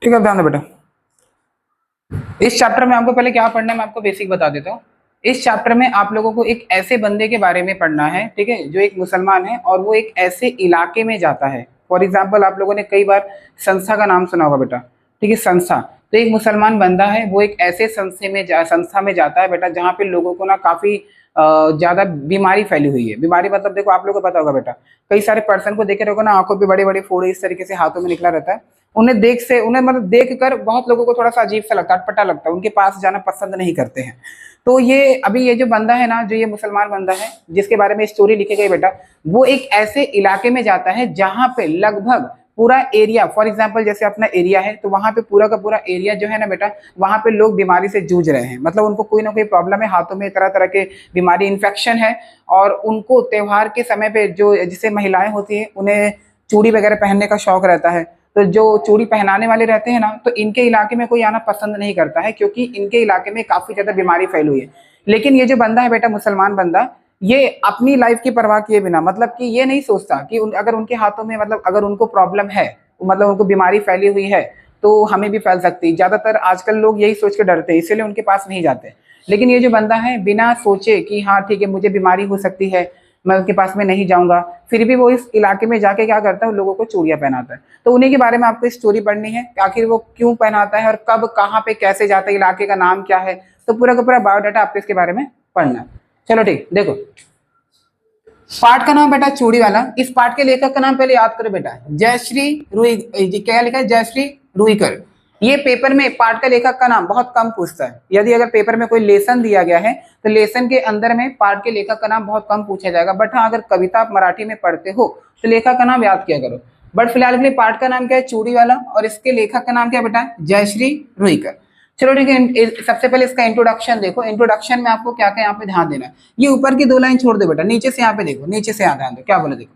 ठीक है, ध्यान दो बेटा। इस चैप्टर में आपको पहले क्या पढ़ना है मैं आपको बेसिक बता देता हूँ। इस चैप्टर में आप लोगों को एक ऐसे बंदे के बारे में पढ़ना है, ठीक है, जो एक मुसलमान है और वो एक ऐसे इलाके में जाता है। फॉर एग्जाम्पल आप लोगों ने कई बार संस्था का नाम सुना होगा बेटा, ठीक है, संस्था। तो एक मुसलमान बंदा है, वो एक ऐसे संस्था में जाता है बेटा जहाँ पे लोगों को ना काफी ज्यादा बीमारी फैली हुई है। बीमारी मतलब देखो आप लोगों को पता होगा बेटा, कई सारे पर्सन को देखे रहोगे ना, आंखों पे बड़े बड़े फोड़े इस तरीके से हाथों में निकला रहता है। उन्हें मतलब देख कर बहुत लोगों को थोड़ा सा अजीब सा लगता है, अटपटा लगता है, उनके पास जाना पसंद नहीं करते हैं। तो ये जो बंदा है ना, जो ये मुसलमान बंदा है जिसके बारे में स्टोरी लिखी गई बेटा, वो एक ऐसे इलाके में जाता है जहां पे लगभग पूरा एरिया, फॉर एग्जाम्पल जैसे अपना एरिया है तो वहां पे पूरा का पूरा एरिया जो है ना बेटा, वहां पे लोग बीमारी से जूझ रहे हैं। मतलब उनको कोई ना कोई प्रॉब्लम है, हाथों में तरह तरह के बीमारी, इन्फेक्शन है। और उनको त्योहार के समय पे जो जैसे महिलाएं होती है उन्हें चूड़ी वगैरह पहनने का शौक रहता है। तो जो चूड़ी पहनाने वाले रहते हैं ना, तो इनके इलाके में कोई आना पसंद नहीं करता है क्योंकि इनके इलाके में काफी ज्यादा बीमारी फैली हुई है। लेकिन ये जो बंदा है बेटा, मुसलमान बंदा, ये अपनी लाइफ की परवाह किए बिना, मतलब कि ये नहीं सोचता कि अगर उनके हाथों में, मतलब अगर उनको प्रॉब्लम है, मतलब उनको बीमारी फैली हुई है तो हमें भी फैल सकती है। ज्यादातर आजकल लोग यही सोच के डरते हैं, इसीलिए उनके पास नहीं जाते। लेकिन ये जो बंदा है, बिना सोचे कि हाँ ठीक है मुझे बीमारी हो सकती है, मैं उनके पास में नहीं जाऊंगा, फिर भी वो इस इलाके में जाके क्या करता है, लोगों को चूड़ियां पहनाता है। तो उन्हीं के बारे में आपको स्टोरी पढ़नी है, आखिर वो क्यों पहनाता है और कब कहाँ पे कैसे जाता है, इलाके का नाम क्या है। तो पूरा का पूरा बायोडाटा आपको इसके बारे में पढ़ना है। चलो ठीक, देखो पाठ का नाम बेटा चूड़ी वाला। इस पाठ के लेखक का नाम पहले याद करो बेटा, जयश्री रुई। क्या लिखा है, जयश्री रुईकर। ये पेपर में पाठ का लेखक का नाम बहुत कम पूछता है। यदि अगर पेपर में कोई लेसन दिया गया है तो लेसन के अंदर में पाठ के लेखक का नाम बहुत कम पूछा जाएगा। बट हाँ, अगर कविता आप मराठी में पढ़ते हो तो लेखक का नाम याद किया करो। बट फिलहाल के लिए पाठ का नाम क्या है, चूड़ी वाला, और इसके लेखक का नाम क्या है बेटा, जयश्री रुईकर। चलो ठीक है, सबसे पहले इसका इंट्रोडक्शन देखो। इंट्रोडक्शन में आपको क्या क्या यहाँ पे ध्यान देना है। ये ऊपर की 2 लाइन छोड़ दो बेटा, नीचे से यहाँ पे देखो, नीचे से यहाँ ध्यान दो क्या बोले देखो।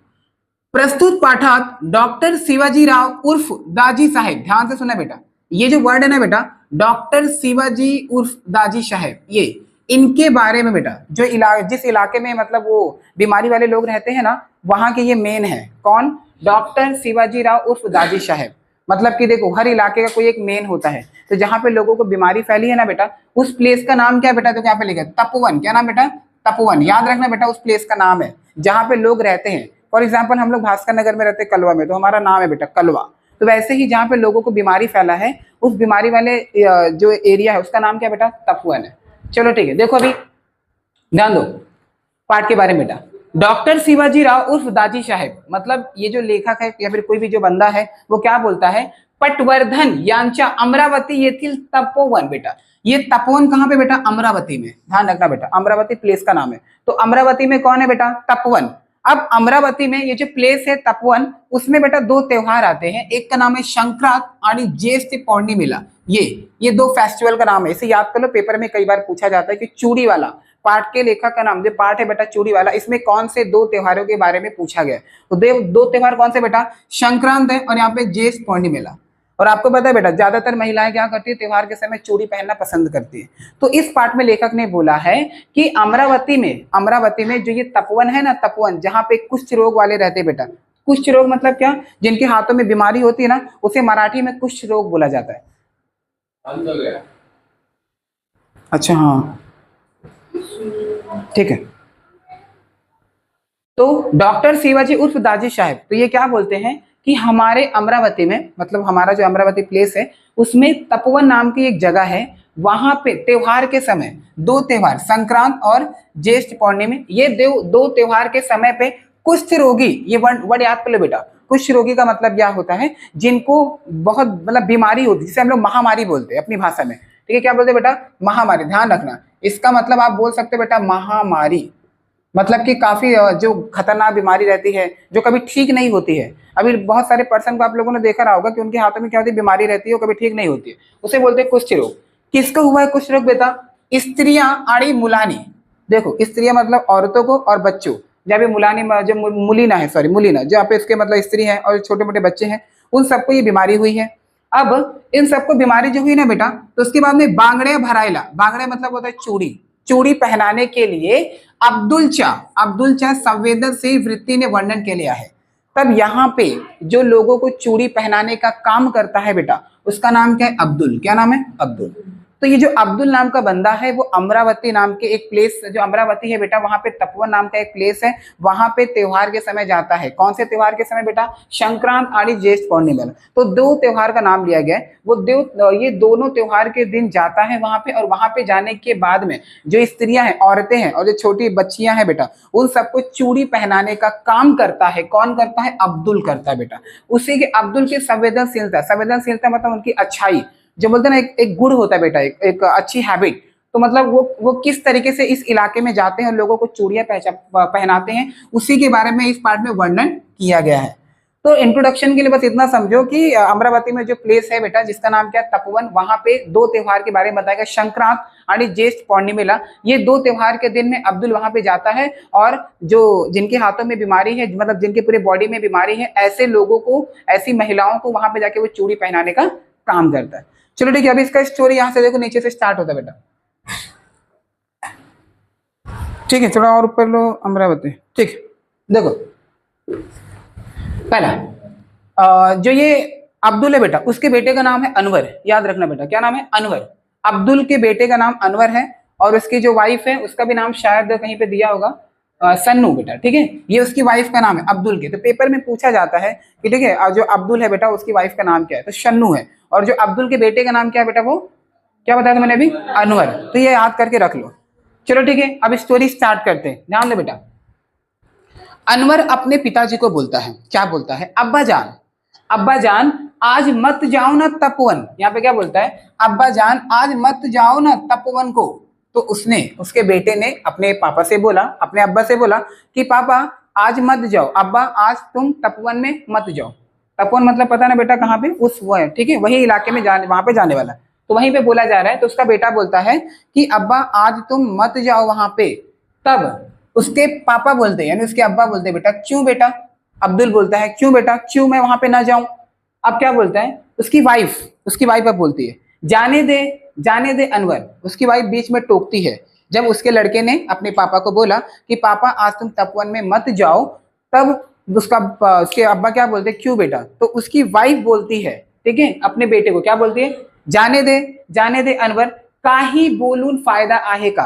प्रस्तुत पाठक डॉक्टर शिवाजी राव उर्फ दाजी साहेब, ध्यान से सुना बेटा, ये जो वर्ड है ना बेटा, डॉक्टर शिवाजी उर्फ दाजी साहेब, ये इनके बारे में बेटा, जो जिस इलाके में मतलब वो बीमारी वाले लोग रहते हैं ना, वहां के ये मेन है। कौन, डॉक्टर शिवाजी राव उर्फ दाजी साहेब। मतलब कि देखो हर इलाके का कोई एक मेन होता है। तो जहां पे लोगों को बीमारी फैली है ना बेटा, उस प्लेस का नाम क्या है बेटा, तो क्या पे लिखा है, तपोवन। क्या नाम बेटा, तपोवन। याद रखना बेटा, उस प्लेस का नाम है जहां पे लोग रहते हैं। फॉर एग्जाम्पल हम लोग भास्कर नगर में रहते हैं, कलवा में, तो हमारा नाम है बेटा कलवा। तो वैसे ही जहाँ पे लोगों को बीमारी फैला है, उस बीमारी वाले जो एरिया है उसका नाम क्या बेटा, तपोवन है। चलो ठीक है, देखो अभी ध्यान दो पाठ के बारे में बेटा। डॉक्टर शिवाजी राव उर्फ दाजी साहेब, मतलब ये जो लेखक है या फिर कोई भी जो बंदा है, वो क्या बोलता है, पटवर्धन यांच्या अमरावती येथील तपोवन। बेटा ये तपोवन कहाँ पे बेटा, अमरावती में। ध्यान रखना बेटा, अमरावती प्लेस का नाम है। तो अमरावती में कौन है बेटा, तपोवन। अब अमरावती में ये जो प्लेस है तपोवन, उसमें बेटा 2 त्योहार आते हैं। एक का नाम है संक्रांत और ज्येष्ठ पौर्णिमेला। ये 2 फेस्टिवल का नाम है। इसे याद कर लो, पेपर में कई बार पूछा जाता है कि चूड़ी वाला पाठ के लेखक का नाम, जो पाठ है बेटा चूड़ी वाला, इसमें कौन से 2 त्योहारों के बारे में पूछा गया। तो 2 त्योहार कौन से बेटा, संक्रांत है और यहाँ पे ज्येष्ठ पौर्णिमेला। और आपको पता है बेटा, ज्यादातर महिलाएं क्या करती है, त्योहार के समय चूड़ी पहनना पसंद करती है। तो इस पाठ में लेखक ने बोला है कि अमरावती में जो ये तपोवन है ना, तपोवन, जहाँ पे कुष्ठ रोग वाले रहते हैं बेटा। कुष्ठ रोग मतलब क्या, जिनके हाथों में बीमारी होती है ना, उसे मराठी में कुष्ठ रोग बोला जाता है। अच्छा हाँ ठीक है। तो डॉक्टर शिवाजी उर्फ दाजी साहेब, तो ये क्या बोलते हैं कि हमारे अमरावती में, मतलब हमारा जो अमरावती प्लेस है, उसमें तपोवन नाम की एक जगह है। वहां पे त्योहार के समय 2 त्योहार, संक्रांत और ज्येष्ठ पौर्णिमा, ये 2 त्योहार के समय पे कुष्ठ रोगी, ये वर्ड याद कर लो बेटा। कुष्ठ रोगी का मतलब क्या होता है, जिनको बहुत मतलब बीमारी होती है, जिसे हम लोग महामारी बोलते हैं अपनी भाषा में। ठीक है, क्या बोलते हैं बेटा, महामारी। ध्यान रखना, इसका मतलब आप बोल सकते हो बेटा महामारी, मतलब कि काफी जो खतरनाक बीमारी रहती है, जो कभी ठीक नहीं होती है। अभी बहुत सारे पर्सन को आप लोगों ने देखा रहा होगा कि उनके हाथों में क्या होती है, बीमारी रहती है, वो कभी ठीक नहीं होती है, उसे बोलते हैं कुष्ठ रोग। किसको हुआ है कुष्ठ रोग बेटा, स्त्रियां आड़ी मुलानी। देखो स्त्रियां मतलब औरतों को, और बच्चों, जब ये मुलानी जो मुलीना है, सॉरी मुलीना, जो आप इसके मतलब स्त्री है और छोटे मोटे बच्चे हैं, उन सबको ये बीमारी हुई है। अब इन सबको बीमारी जो हुई ना बेटा, तो उसके बाद में बांगड़े भराइला, बांगड़े मतलब होता है चूड़ी, चूड़ी पहनाने के लिए अब्दुल चा संवेदनशील वृत्ति ने वर्णन के लिया है। तब यहाँ पे जो लोगों को चूड़ी पहनाने का काम करता है बेटा, उसका नाम क्या है? अब्दुल। क्या नाम है? अब्दुल। तो ये जो अब्दुल नाम का बंदा है वो अमरावती नाम के एक प्लेस, जो अमरावती है बेटा, वहां पे तपोवन नाम का एक प्लेस है, वहां पे त्योहार के समय जाता है। कौन से त्योहार के समय बेटा? संक्रांत आणि ज्येष्ठ पूर्णिमा। तो दो त्योहार का नाम लिया गया है। वो ये दोनों त्योहार के दिन जाता है वहां पे, और वहां पे जाने के बाद में जो स्त्रियां हैं, औरतें हैं और जो छोटी बच्चियां हैं बेटा, उन सबको चूड़ी पहनाने का काम करता है। कौन करता है? अब्दुल करता है बेटा। उसी के अब्दुल की संवेदनशीलता, संवेदनशीलता मतलब उनकी अच्छाई, जो बोलते हैं ना एक गुण होता है बेटा, एक अच्छी हैबिट। तो मतलब वो किस तरीके से इस इलाके में जाते हैं और लोगों को चूड़ियां पहनाते हैं, उसी के बारे में इस पार्ट में वर्णन किया गया है। तो इंट्रोडक्शन के लिए बस इतना समझो कि अमरावती में जो प्लेस है बेटा, जिसका नाम क्या है? तपोवन, वहां पे दो त्योहार के बारे में बताया गया, संक्रांत आणि ज्येष्ठ पूर्णिमेला। ये दो त्योहार के दिन में अब्दुल वहां पे जाता है, और जो जिनके हाथों में बीमारी है, मतलब जिनके पूरे बॉडी में बीमारी है, ऐसे लोगों को, ऐसी महिलाओं को वहां पे जाके वो चूड़ी पहनाने का काम करता है। चलो ठीक है, अभी इसका स्टोरी यहां से देखो, नीचे से स्टार्ट होता है बेटा। ठीक है, थोड़ा और ऊपर लो, अमरावती। ठीक है, देखो पहला जो ये अब्दुल है बेटा, उसके बेटे का नाम है अनवर। याद रखना बेटा, क्या नाम है? अनवर। अब्दुल के बेटे का नाम अनवर है, और उसकी जो वाइफ है उसका भी नाम शायद कहीं पे दिया होगा, सन्नू बेटा। ठीक है, ये उसकी वाइफ का नाम है अब्दुल के। तो पेपर में पूछा जाता है कि ठीक है, जो अब्दुल है बेटा, उसकी वाइफ का नाम क्या है? तो शन्नू है। और जो अब्दुल के बेटे का नाम क्या है बेटा? वो क्या बताया था मैंने अभी? अनवर। तो ये याद करके रख लो। चलो ठीक है, अब स्टोरी स्टार्ट करते हैं, ध्यान दो बेटा। अनवर अपने पिताजी को बोलता है, क्या बोलता है? अब्बा जान, अब्बा जान आज मत जाओ ना तपोवन। यहाँ पे क्या बोलता है? अब्बा जान आज मत जाओ ना तपोवन को। तो उसने, उसके बेटे ने अपने पापा से बोला, अपने अब्बा से बोला कि पापा आज मत जाओ, अब्बा आज तुम तपोवन में मत जाओ। तपोवन मतलब पता ना बेटा कहाँ पे? उस वो है, ठीक है, वही इलाके में जाने, वहां पे जाने वाला। तो वहीं पे बोला जा रहा है। तो उसका बेटा बोलता है कि अब्बा आज तुम मत जाओ वहां पे। तब उसके पापा बोलते हैं, यानी उसके अब्बा बोलते हैं, बेटा क्यों बेटा? अब्दुल बोलता है क्यों बेटा, क्यों मैं वहां पे ना जाऊं? अब क्या बोलता है? उसकी वाइफ अब बोलती है जाने दे अनवर। उसकी वाइफ बीच में टोकती है। जब उसके लड़के ने अपने पापा को बोला कि पापा आज तुम तपोवन में मत जाओ, तब उसके अब्बा क्या बोलते? क्यों बेटा? तो उसकी वाइफ बोलती है, ठीक है, अपने बेटे को क्या बोलती है? जाने दे अनवर, काही बोलून फायदा आहे का?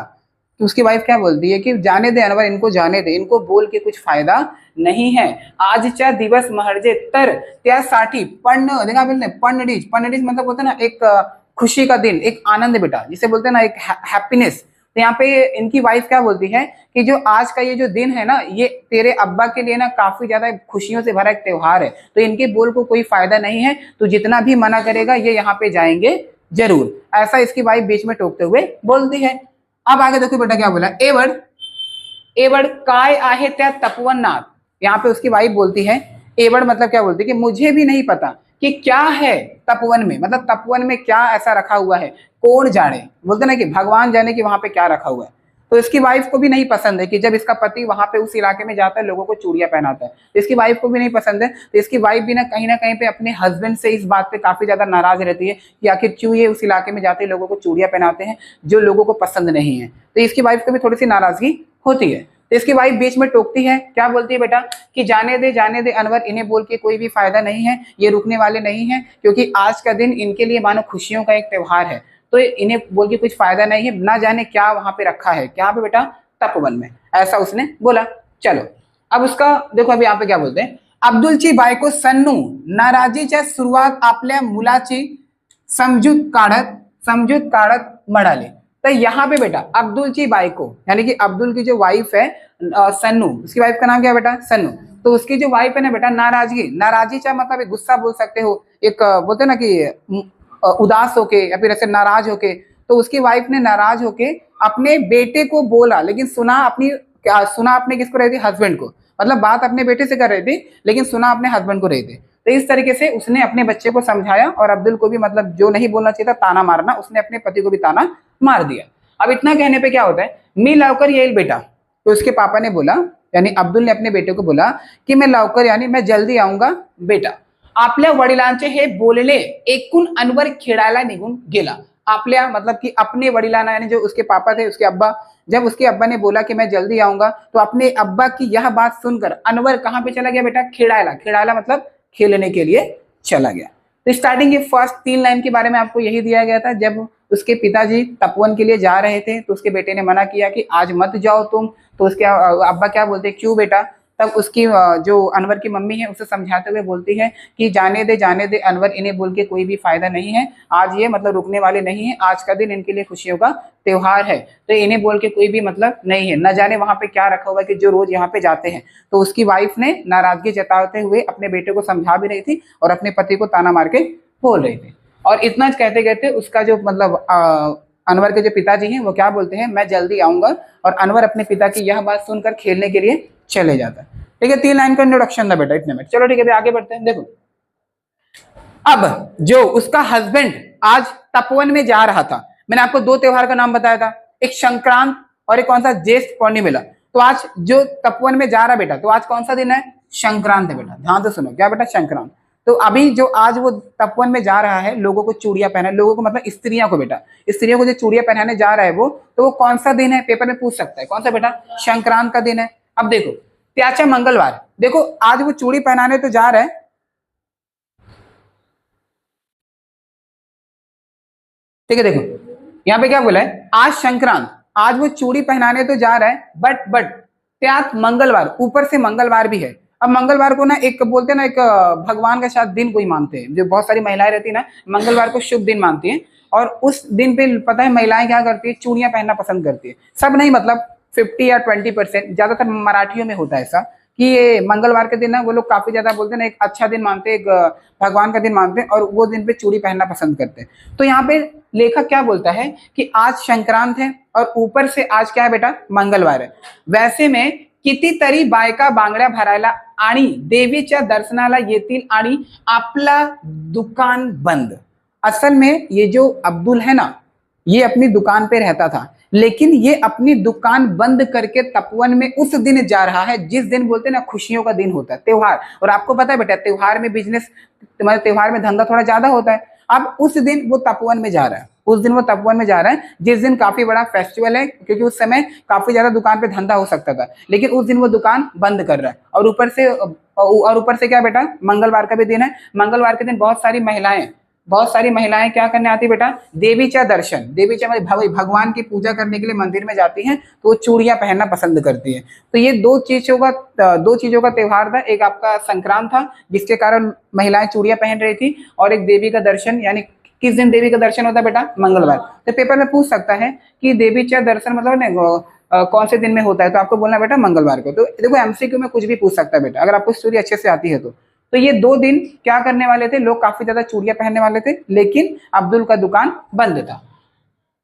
तो उसकी वाइफ क्या बोलती है कि जाने दे अनवर, इनको जाने दे, इनको बोल के कुछ फायदा नहीं है। आजच्या दिवस महर्जे तर त्यासाठी देखा बोलते पन्नडीज मतलब होता है ना एक खुशी का दिन, एक आनंद बेटा, जिसे बोलते हैं ना एक हैप्पीनेस। तो यहाँ पे इनकी वाइफ क्या बोलती है कि जो आज का ये जो दिन है ना, ये तेरे अब्बा के लिए ना काफी ज्यादा खुशियों से भरा एक त्योहार है, तो इनके बोल को कोई फायदा नहीं है, तो जितना भी मना करेगा ये यहाँ पे जाएंगे जरूर। ऐसा इसकी वाइफ बीच में टोकते हुए बोलती है। अब आगे देखो बेटा क्या बोला, एवड काय आहे त्या तपोवनात। यहाँ पे उसकी वाइफ बोलती है, एवड मतलब क्या बोलती है कि मुझे भी नहीं पता कि क्या है तपोवन में, मतलब तपोवन में क्या ऐसा रखा हुआ है, कौन जाने, बोलते ना कि भगवान जाने कि वहां पे क्या रखा हुआ है। तो इसकी वाइफ को भी नहीं पसंद है कि जब इसका पति वहां पे उस इलाके में जाता है, लोगों को चूड़ियां पहनाता है, तो इसकी वाइफ को भी नहीं पसंद है। तो इसकी वाइफ भी ना कहीं पे अपने हस्बैंड से इस बात पे काफी ज्यादा नाराज रहती है कि आखिर क्यों ये उस इलाके में जाते लोगों को चूड़ियां पहनाते हैं जो लोगों को पसंद नहीं है। तो इसकी वाइफ को भी थोड़ी सी नाराजगी होती है। तो इसकी वाइफ बीच में टोकती है, क्या बोलती है बेटा कि जाने दे अनवर, इन्हें बोल के कोई भी फायदा नहीं है, ये रुकने वाले नहीं है, क्योंकि आज का दिन इनके लिए मानो खुशियों का एक त्योहार है, तो इन्हें बोल के कुछ फायदा नहीं है, ना जाने क्या वहां पे रखा है, क्या पे बेटा? तपोवन में, ऐसा उसने बोला। चलो अब उसका देखो, अभी यहाँ पे क्या बोलते हैं, अब्दुलची बायको सन्नू नाराजीच्या सुरुवात आपल्या मुलाची समजूत काढत म्हणाली। तो यहाँ पे बेटा अब्दुलची बायको, यानी कि अब्दुल की जो वाइफ है सन्नू, उसकी वाइफ का नाम क्या है बेटा? सन्नू। तो उसकी जो वाइफ है ना बेटा, नाराजी का मतलब एक गुस्सा बोल सकते हो, एक बोलते ना कि उदास होके या फिर ऐसे नाराज होके। तो उसकी वाइफ ने नाराज होके अपने बेटे को बोला, लेकिन सुना अपने किसको रही थी? हस्बैंड को। मतलब बात अपने बेटे से कर रही थी, लेकिन सुना अपने हस्बैंड को रही थी। तो इस तरीके से उसने अपने बच्चे को समझाया, और अब्दुल को भी, मतलब जो नहीं बोलना चाहिए था ताना मारना, उसने अपने पति को भी ताना मार दिया। अब इतना कहने पे क्या होता है, मी लवकर येईल बेटा। तो उसके पापा ने बोला, यानी अब्दुल ने अपने बेटे को बोला कि मैं लवकर, यानी मैं जल्दी आऊंगा बेटा। आपल्या वडिलांचे हे बोलणे ऐकून अनवर खेळायला निघून गेला। आपल्या मतलब कि अपने वडिलाना यानी जो उसके पापा थे, उसके अब्बा, जब उसके अब्बा ने बोला कि मैं जल्दी आऊंगा, तो अपने अब्बा की यह बात सुनकर अनवर कहाँ पे चला गया बेटा? खेड़ाला। खेड़ाला मतलब खेलने के लिए चला गया। तो स्टार्टिंग की फर्स्ट 3 लाइन के बारे में आपको यही दिया गया था। जब उसके पिताजी तपोवन के लिए जा रहे थे तो उसके बेटे ने मना किया कि आज मत जाओ तुम। तो उसके अब्बा क्या बोलते, क्यों बेटा? तब उसकी जो अनवर की मम्मी है उसे समझाते हुए बोलती है कि जाने दे अनवर, इन्हें बोल के कोई भी फायदा नहीं है। आज ये मतलब रुकने वाले नहीं है, आज का दिन इनके लिए खुशियों का त्योहार है, तो इन्हें बोल के कोई भी मतलब नहीं है। न जाने वहां पे क्या रखा हुआ है कि जो रोज यहाँ पे जाते हैं। तो उसकी वाइफ ने नाराजगी जताते हुए अपने बेटे को समझा भी रही थी और अपने पति को ताना मार के बोल रही थी। और इतना कहते कहते उसका जो मतलब अनवर के जो पिताजी हैं वो क्या बोलते हैं, मैं जल्दी आऊंगा। और अनवर अपने पिता की यह बात सुनकर खेलने के लिए चले जाता है। ठीक है, 3 लाइन का इंट्रोडक्शन था बेटा, इतने में। चलो ठीक है, आगे बढ़ते हैं। देखो अब जो उसका हस्बैंड आज तपोवन में जा रहा था, मैंने आपको 2 त्योहार का नाम बताया था, एक संक्रांत और एक कौन सा, ज्येष्ठ पूर्णिमा। तो आज जो तपोवन में जा रहा बेटा, तो आज कौन सा दिन है? संक्रांत है बेटा, ध्यान से सुनो। क्या बेटा? संक्रांत। तो अभी जो आज वो तपोवन में जा रहा है, लोगों को चूड़ियां पहना, लोगों को मतलब स्त्रियों को बेटा, स्त्रियों को जो चूड़ियां पहनाने जा रहा है वो, तो वो कौन सा दिन है? पेपर में पूछ सकता है, कौन सा बेटा? संक्रांत का दिन है। अब देखो त्याचा मंगलवार, देखो आज वो चूड़ी पहनाने तो जा रहा है, ठीक है। देखो यहाँ पे क्या बोला है, आज संक्रांत, आज वो चूड़ी पहनाने तो जा रहा है, बट त्यात मंगलवार, ऊपर से मंगलवार भी है। अब मंगलवार को ना एक बोलते हैं ना, एक भगवान का शायद दिन कोई मानते हैं, जो बहुत सारी महिलाएं रहती है ना, मंगलवार को शुभ दिन मानती हैं। और उस दिन पे पता है महिलाएं क्या करती है? चूड़ियां पहनना पसंद करती है। सब नहीं, मतलब 50 या 20%, ज्यादातर मराठियों में होता है ऐसा कि ये मंगलवार के दिन ना वो लोग काफी ज्यादा बोलते हैं ना, एक अच्छा दिन मानते हैं, एक भगवान का दिन मानते हैं, और वो दिन पे चूड़ी पहनना पसंद करते हैं। तो यहाँ पे लेखक क्या बोलता है कि आज संक्रांत है और ऊपर से आज क्या है बेटा? मंगलवार है। वैसे में कितीतरी बायका बांगड्या भरायला आणि देवीच्या दर्शनाला येतील आणि आपला दुकान बंद। असल में ये जो अब्दुल है ना, ये अपनी दुकान पे रहता था, लेकिन ये अपनी दुकान बंद करके तपोवन में उस दिन जा रहा है जिस दिन बोलते हैं ना खुशियों का दिन होता है, त्योहार। और आपको पता है बेटा, त्योहार में बिजनेस, तुम्हारे त्योहार में धंधा थोड़ा ज्यादा होता है। अब उस दिन वो तपोवन में जा रहा है, उस दिन वो तपोवन में जा रहा है जिस दिन काफी बड़ा फेस्टिवल है, क्योंकि उस समय काफी ज्यादा दुकान पे धंधा हो सकता था, लेकिन उस दिन वो दुकान बंद कर रहा है। और ऊपर से क्या बेटा? मंगलवार का भी दिन है। मंगलवार के दिन बहुत सारी महिलाएं क्या करने आती बेटा? देवीचा दर्शन, देवीचा भगवान की पूजा करने के लिए मंदिर में जाती हैं, तो वो चूड़ियां पहनना पसंद करती हैं। तो ये दो चीजों का त्योहार था। एक आपका संक्रांत था जिसके कारण महिलाएं चूड़ियां पहन रही थी, और एक देवी का दर्शन, यानी किस दिन देवी का दर्शन होता है बेटा? मंगलवार। तो पेपर में पूछ सकता है कि देवीचा दर्शन मतलब ना कौन से दिन में होता है, तो आपको बोलना बेटा मंगलवार को। तो देखो एमसीक्यू में कुछ भी पूछ सकता है बेटा, अगर आपको स्टोरी अच्छे से आती है तो ये 2 दिन क्या करने वाले थे? लोग काफी ज्यादा चूड़ियां पहनने वाले थे, लेकिन अब्दुल का दुकान बंद था।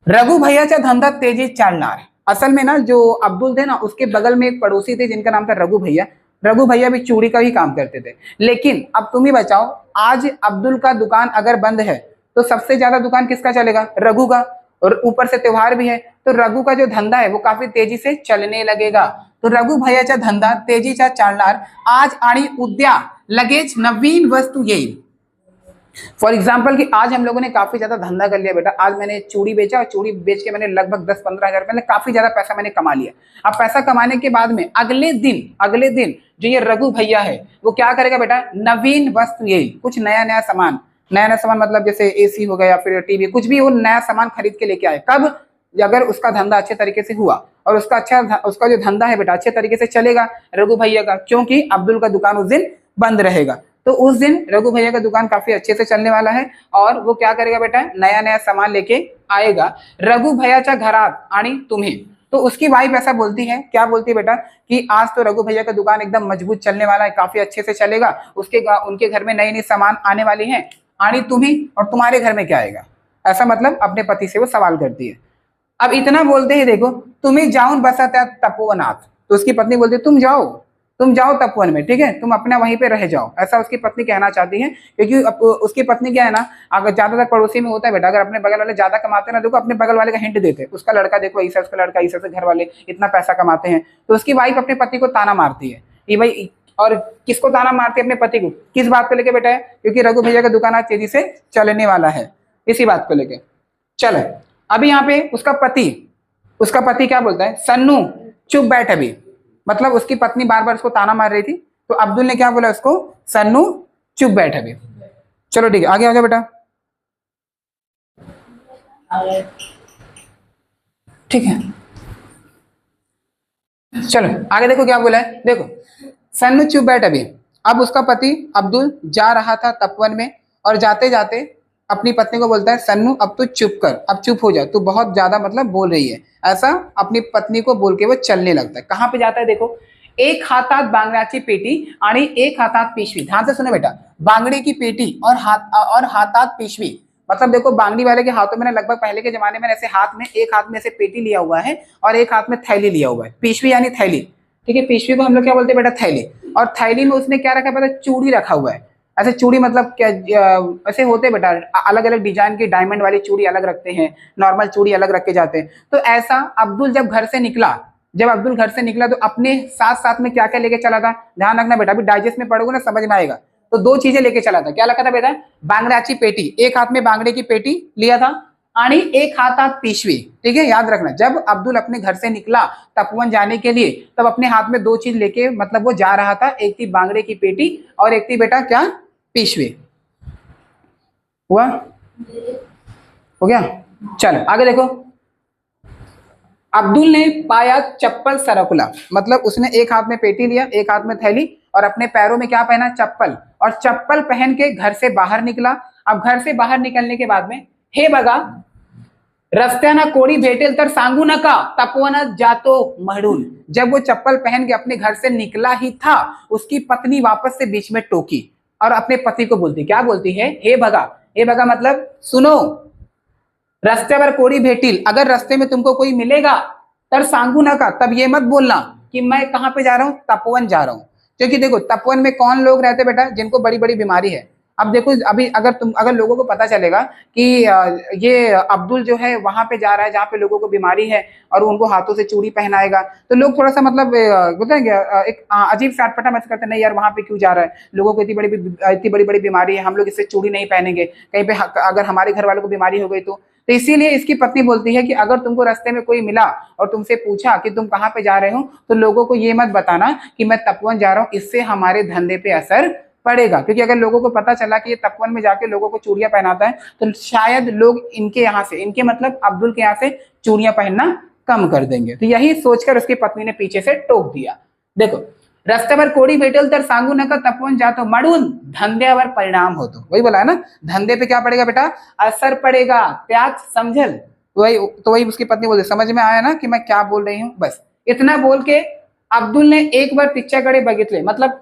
रघु भैयाचा धंदा तेजी चालणार। असल में ना जो अब्दुल थे ना, उसके बगल में एक पड़ोसी थे जिनका नाम था रघु भैया। रघु भैया भी चूड़ी का ही काम करते थे। लेकिन अब तुम ही बताओ, आज अब्दुल का दुकान अगर बंद है तो सबसे ज्यादा दुकान किसका चलेगा? रघु का। और ऊपर से त्योहार भी है, तो रघु का जो धंधा है वो काफी तेजी से चलने लगेगा। तो रघु भैयाचा धंदा तेजीचा चालणार, आज आणि उद्या लगेच नवीन वस्तू येईल। फॉर एग्जाम्पल कि आज हम लोगों ने काफी ज्यादा धंधा कर लिया बेटा, आज मैंने चूड़ी बेचा और चूड़ी बेच के मैंने लगभग 10-15 हजार रुपए, काफी ज्यादा पैसा मैंने कमा लिया। अब पैसा कमाने के बाद में अगले दिन जो ये रघु भैया है वो क्या करेगा बेटा? नवीन वस्तु, यही कुछ नया नया सामान मतलब जैसे एसी हो गया या फिर टीवी, कुछ भी वो नया सामान खरीद के लेके आए। कब? अगर उसका धंधा अच्छे तरीके से हुआ और उसका जो धंधा है बेटा अच्छे तरीके से चलेगा रघु भैया का, क्योंकि अब्दुल का दुकान उस दिन बंद रहेगा। तो उस दिन रघु भैया का दुकान काफी अच्छे से चलने वाला है, और वो क्या करेगा बेटा? नया सामान लेके आएगा। रघु भैयाच्या घरात आणि तुम्ही। तो उसकी वाइफ ऐसा बोलती है, क्या बोलती है बेटा? कि आज तो रघु भैया का दुकान एकदम मजबूत चलने वाला है, काफी अच्छे से चलेगा, उनके घर में नई सामान आने वाली है। आणि तुम्ही, और तुम्हारे घर में क्या आएगा? ऐसा मतलब अपने पति से वो सवाल करती है। अब इतना बोलते ही देखो, तुम्ही जाऊन बसा त्या तपोवनात। तो उसकी पत्नी बोलती है तुम जाओ तपोवन में, ठीक है, तुम अपना वहीं पे रह जाओ, ऐसा उसकी पत्नी कहना चाहती है। क्योंकि उसकी पत्नी क्या है ना, अगर ज्यादातर पड़ोसी में होता है बेटा, अगर अपने बगल वाले ज्यादा कमाते हैं ना, देखो अपने बगल वाले का हिंट देते हैं, उसका लड़का देखो ऐसा, उसका लड़का ऐसा, घर वाले इतना पैसा कमाते हैं। तो उसकी वाइफ अपने पति को ताना मारती है कि भाई, और किसको ताना मारती है? अपने पति को। किस बात को लेके बेटा है? क्योंकि रघु भैया का दुकान आज तेजी से चलने वाला है, इसी बात को लेके। चलो अभी यहाँ पे उसका पति क्या बोलता है, सन्नू चुप बैठ अभी, मतलब उसकी पत्नी बार बार उसको ताना मार रही थी, तो अब्दुल ने क्या बोला उसको, सन्नू चुप बैठ अभी। चलो ठीक है, आगे आगे बेटा, ठीक है। चलो आगे देखो क्या बोला है, देखो सन्नू चुप बैठ अभी। अब उसका पति अब्दुल जा रहा था तपवन में, और जाते जाते अपनी पत्नी को बोलता है, सन्नू अब तू चुप कर, अब चुप हो जा, तू बहुत ज्यादा मतलब बोल रही है, ऐसा अपनी पत्नी को बोल के वो चलने लगता है। कहाँ पे जाता है देखो, एक हातात बांगड्याची पेटी आणि एक हातात पिशवी। ध्यान से सुनो बेटा, बांगड़े की पेटी और हातात पिशवी, मतलब देखो बांगड़ी वाले के हाथों में ना, लगभग पहले के जमाने में ऐसे हाथ में, एक हाथ में ऐसे पेटी लिया हुआ है और एक हाथ में थैली लिया हुआ है, पिशवी यानी थैली, ठीक है। पिशवी को हम लोग क्या बोलते हैं बेटा, थैली। और थैली में उसने क्या रखा है, चूड़ी रखा हुआ है। ऐसे चूड़ी मतलब क्या, ऐसे होते बेटा, अलग अलग डिजाइन की डायमंड वाली चूड़ी अलग रखते हैं, नॉर्मल चूड़ी अलग रखे जाते हैं। तो ऐसा अब्दुल जब घर से निकला, तो अपने साथ साथ में क्या क्या लेके चला था, ध्यान रखना बेटा, अभी डाइजेस्ट में पढ़ोगे ना समझ में आएगा। तो दो चीजें लेके चला था, क्या रखा था बेटा, बांगड्याची पेटी, एक हाथ में बांगड़े की पेटी लिया था, आणि एक हाथ पिशवी, ठीक है। याद रखना, जब अब्दुल अपने घर से निकला तपोवन जाने के लिए, तब अपने हाथ में दो चीज लेके मतलब वो जा रहा था, एक थी बांगड़े की पेटी और एक थी बेटा क्या, पिशवी। हुआ, हो गया। चलो आगे देखो, अब्दुल ने पाया चप्पल सरकुला, मतलब उसने एक हाथ में पेटी लिया, एक हाथ में थैली, और अपने पैरों में क्या पहना, चप्पल, और चप्पल पहन के घर से बाहर निकला। अब घर से बाहर निकलने के बाद में, हे बगा रस्त्याना कोड़ी भेटेल तर सांगू नका तपोवनात जातो म्हणून। जब वो चप्पल पहन के अपने घर से निकला ही था, उसकी पत्नी वापस से बीच में टोकी और अपने पति को बोलती, क्या बोलती है, हे बगा मतलब सुनो, रस्त्यावर कोड़ी भेटील, अगर रास्ते में तुमको कोई मिलेगा, तर सांगू नका, तब ये मत बोलना कि मैं कहां पे जा रहा हूं, तपोवन जा रहा हूं। क्योंकि देखो तपोवन में कौन लोग रहते बेटा, जिनको बड़ी बड़ी बीमारी है। अब देखो अभी अगर लोगों को पता चलेगा कि ये अब्दुल जो है वहां पे जा रहा है जहाँ पे लोगों को बीमारी है, और उनको हाथों से चूड़ी पहनाएगा, तो लोग थोड़ा सा मतलब बोलते हैं एक अजीब सा अटपटा महसूस करते हैं, नहीं यार वहां पे क्यों जा रहा है, लोगों को इतनी बड़ी बड़ी बीमारी है, हम लोग इससे चूड़ी नहीं पहनेंगे, कहीं पे अगर हमारे घर वालों को बीमारी हो गई तो इसीलिए इसकी पत्नी बोलती है कि अगर तुमको रास्ते में कोई मिला और तुमसे पूछा कि तुम कहाँ पे जा रहे हो, तो लोगों को ये मत बताना कि मैं तपोवन जा रहा हूँ, इससे हमारे धंधे पे असर पड़ेगा। क्योंकि अगर लोगों को पता चला कि ये तपोवन में जाके लोगों को चूड़ियां पहनाता है, तो शायद लोग इनके यहाँ से, इनके मतलब अब्दुल के यहाँ से चूड़ियां पहनना कम कर देंगे। तो यही सोचकर उसकी पत्नी ने पीछे से टोक दिया। देखो, रस्त्यावर कोड़ी भेटेल तर सांगू नका तपोवन जातो म्हणून धंद्यावर परिणाम होतो। वही बोला है ना, धंधे पे क्या पड़ेगा बेटा, असर पड़ेगा, त्याग समझल। वही उसकी पत्नी बोलती, समझ में आया ना कि मैं क्या बोल रही हूँ। बस इतना बोल के अब्दुल ने एक बार तिच्याकडे बघितले, मतलब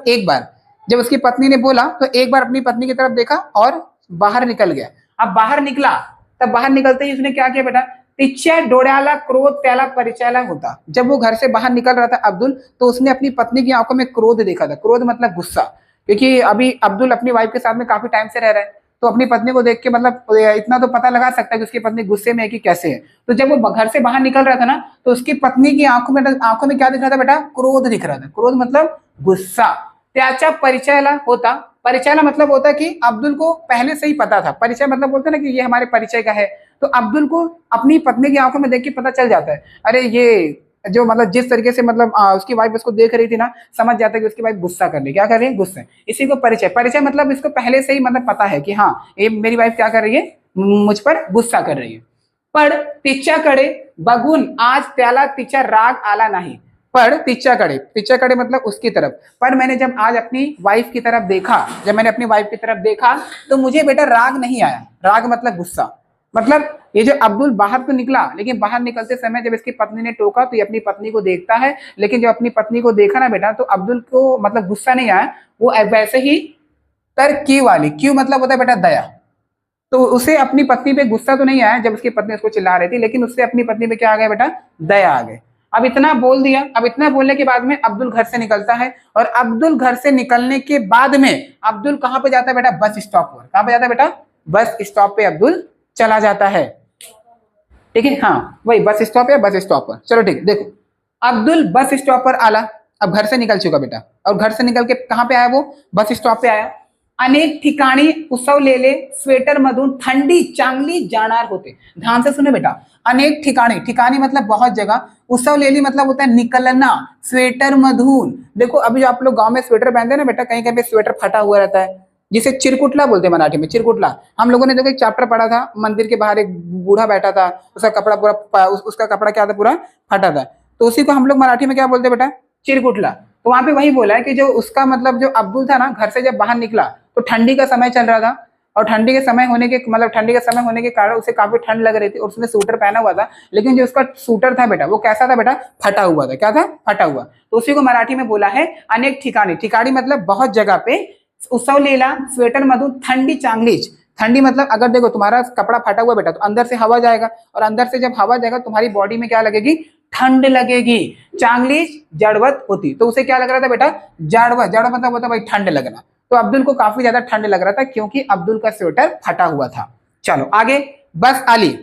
एक बार जब उसकी पत्नी ने बोला तो एक बार अपनी पत्नी की तरफ देखा और बाहर निकल गया। अब बाहर निकला, तब बाहर निकलते ही उसने क्या किया बेटा, तिच्या डोळ्याला क्रोध त्याला परिचयाला होता। जब वो घर से बाहर निकल रहा था अब्दुल, तो उसने अपनी पत्नी की आंखों में क्रोध देखा था। क्रोध मतलब गुस्सा, क्योंकि अभी अब्दुल अपनी वाइफ के साथ में काफी टाइम से रह रहा है, तो अपनी पत्नी को देख के मतलब इतना तो पता लगा सकता है कि उसकी पत्नी गुस्से में है कि कैसे है। तो जब वो घर से बाहर निकल रहा था ना, तो उसकी पत्नी की आंखों में क्या दिख रहा था बेटा, क्रोध दिख रहा था। क्रोध मतलब गुस्सा। त्याच्या परिचयाला होता, परिचयाला मतलब होता है कि अब्दुल को पहले से ही पता था। परिचय मतलब बोलते हैं ना कि ये हमारे परिचय का है, तो अब्दुल को अपनी पत्नी की आंखों में देख के पता चल जाता है, अरे ये जो मतलब जिस तरीके से मतलब उसकी वाइफ उसको देख रही थी ना, समझ जाता है कि उसकी वाइफ गुस्सा कर रही, क्या कर रही है, गुस्सा। इसी को परिचय मतलब इसको पहले से ही मतलब पता है कि हाँ ये मेरी वाइफ क्या कर रही है, मुझ पर गुस्सा कर रही है। पण तिच्याकडे बघून आज त्याला तिचा राग आला नाही। पर तिच्याकडे मतलब उसकी तरफ, पर मैंने जब आज अपनी वाइफ की तरफ देखा, तो मुझे बेटा राग नहीं आया। राग मतलब गुस्सा, मतलब ये जो अब्दुल बाहर तो निकला, लेकिन बाहर निकलते समय जब इसकी पत्नी ने टोका तो ये अपनी पत्नी को देखता है, लेकिन जब अपनी पत्नी को देखा ना बेटा, तो अब्दुल को मतलब गुस्सा नहीं आया, वो वैसे ही क्यों मतलब होता है बेटा दया। तो उसे अपनी पत्नी पे गुस्सा तो नहीं आया जब उसकी पत्नी उसको चिल्ला रही थी, लेकिन उससे अपनी पत्नी पे क्या आ गया बेटा, दया आ गई। अब इतना बोल दिया। अब इतना बोलने के बाद में अब्दुल घर से निकलता है, और अब्दुल घर से निकलने के बाद में अब्दुल कहां पे जाता है बेटा, बस स्टॉप पर। कहां पे जाता है बेटा, बस स्टॉप पे अब्दुल चला जाता है। ठीक है, हाँ वही बस स्टॉप है, बस स्टॉप पर। चलो ठीक, देखो अब्दुल बस स्टॉप पर आला। अब घर से निकल चुका बेटा, और घर से निकल के कहां पे आया, वो बस स्टॉप पे आया। अनेक ठिकाणी उसवलेले स्वेटर मधून थंडी चांगली जाणार होते। ध्यान से सुने बेटा, अनेक ठिकाणी, ठिकाणी मतलब बहुत जगह, उसवलेली मतलब होता है निकलना, स्वेटर मधून, देखो अभी जो आप लोग गांव में स्वेटर पहनते हैं ना बेटा, कहीं कहीं पे स्वेटर फटा हुआ रहता है, जिसे चिरकुटला बोलते हैं मराठी में, चिरकुटला। हम लोगों ने देखो एक चैप्टर पढ़ा था, मंदिर के बाहर एक बूढ़ा बैठा था, उसका कपड़ा पूरा उसका कपड़ा क्या था, पूरा फटा था, तो उसी को हम लोग मराठी में क्या बोलते हैं बेटा, चिरकुटला। तो वहां पे वही बोला है कि जो उसका मतलब जो अब्दुल था ना, घर से जब बाहर निकला तो ठंडी का समय चल रहा था, और ठंडी के समय होने के मतलब ठंडी का समय होने के कारण उसे काफी ठंड लग रही थी, और उसने सूटर पहना हुआ था, लेकिन जो उसका सूटर था बेटा वो कैसा था बेटा, फटा हुआ था। क्या था, फटा हुआ। तो उसी को मराठी में बोला है अनेक ठिकाणी, ठिकाणी मतलब बहुत जगह पे, उसवलेला स्वेटर मधून थंडी चांगलीच, ठंडी मतलब अगर देखो तुम्हारा कपड़ा फटा हुआ बेटा तो अंदर से हवा जाएगा, और अंदर से जब हवा जाएगा तुम्हारी बॉडी में क्या लगेगी, ठंड लगेगी, चांगली जड़वत होती, तो उसे क्या लग रहा था बेटा, जड़वत, जड़ मतलब होता भाई ठंड लगना। तो अब्दुल को काफी ज्यादा ठंड लग रहा था क्योंकि अब्दुल का स्वेटर फटा हुआ था। चलो आगे, बस आली,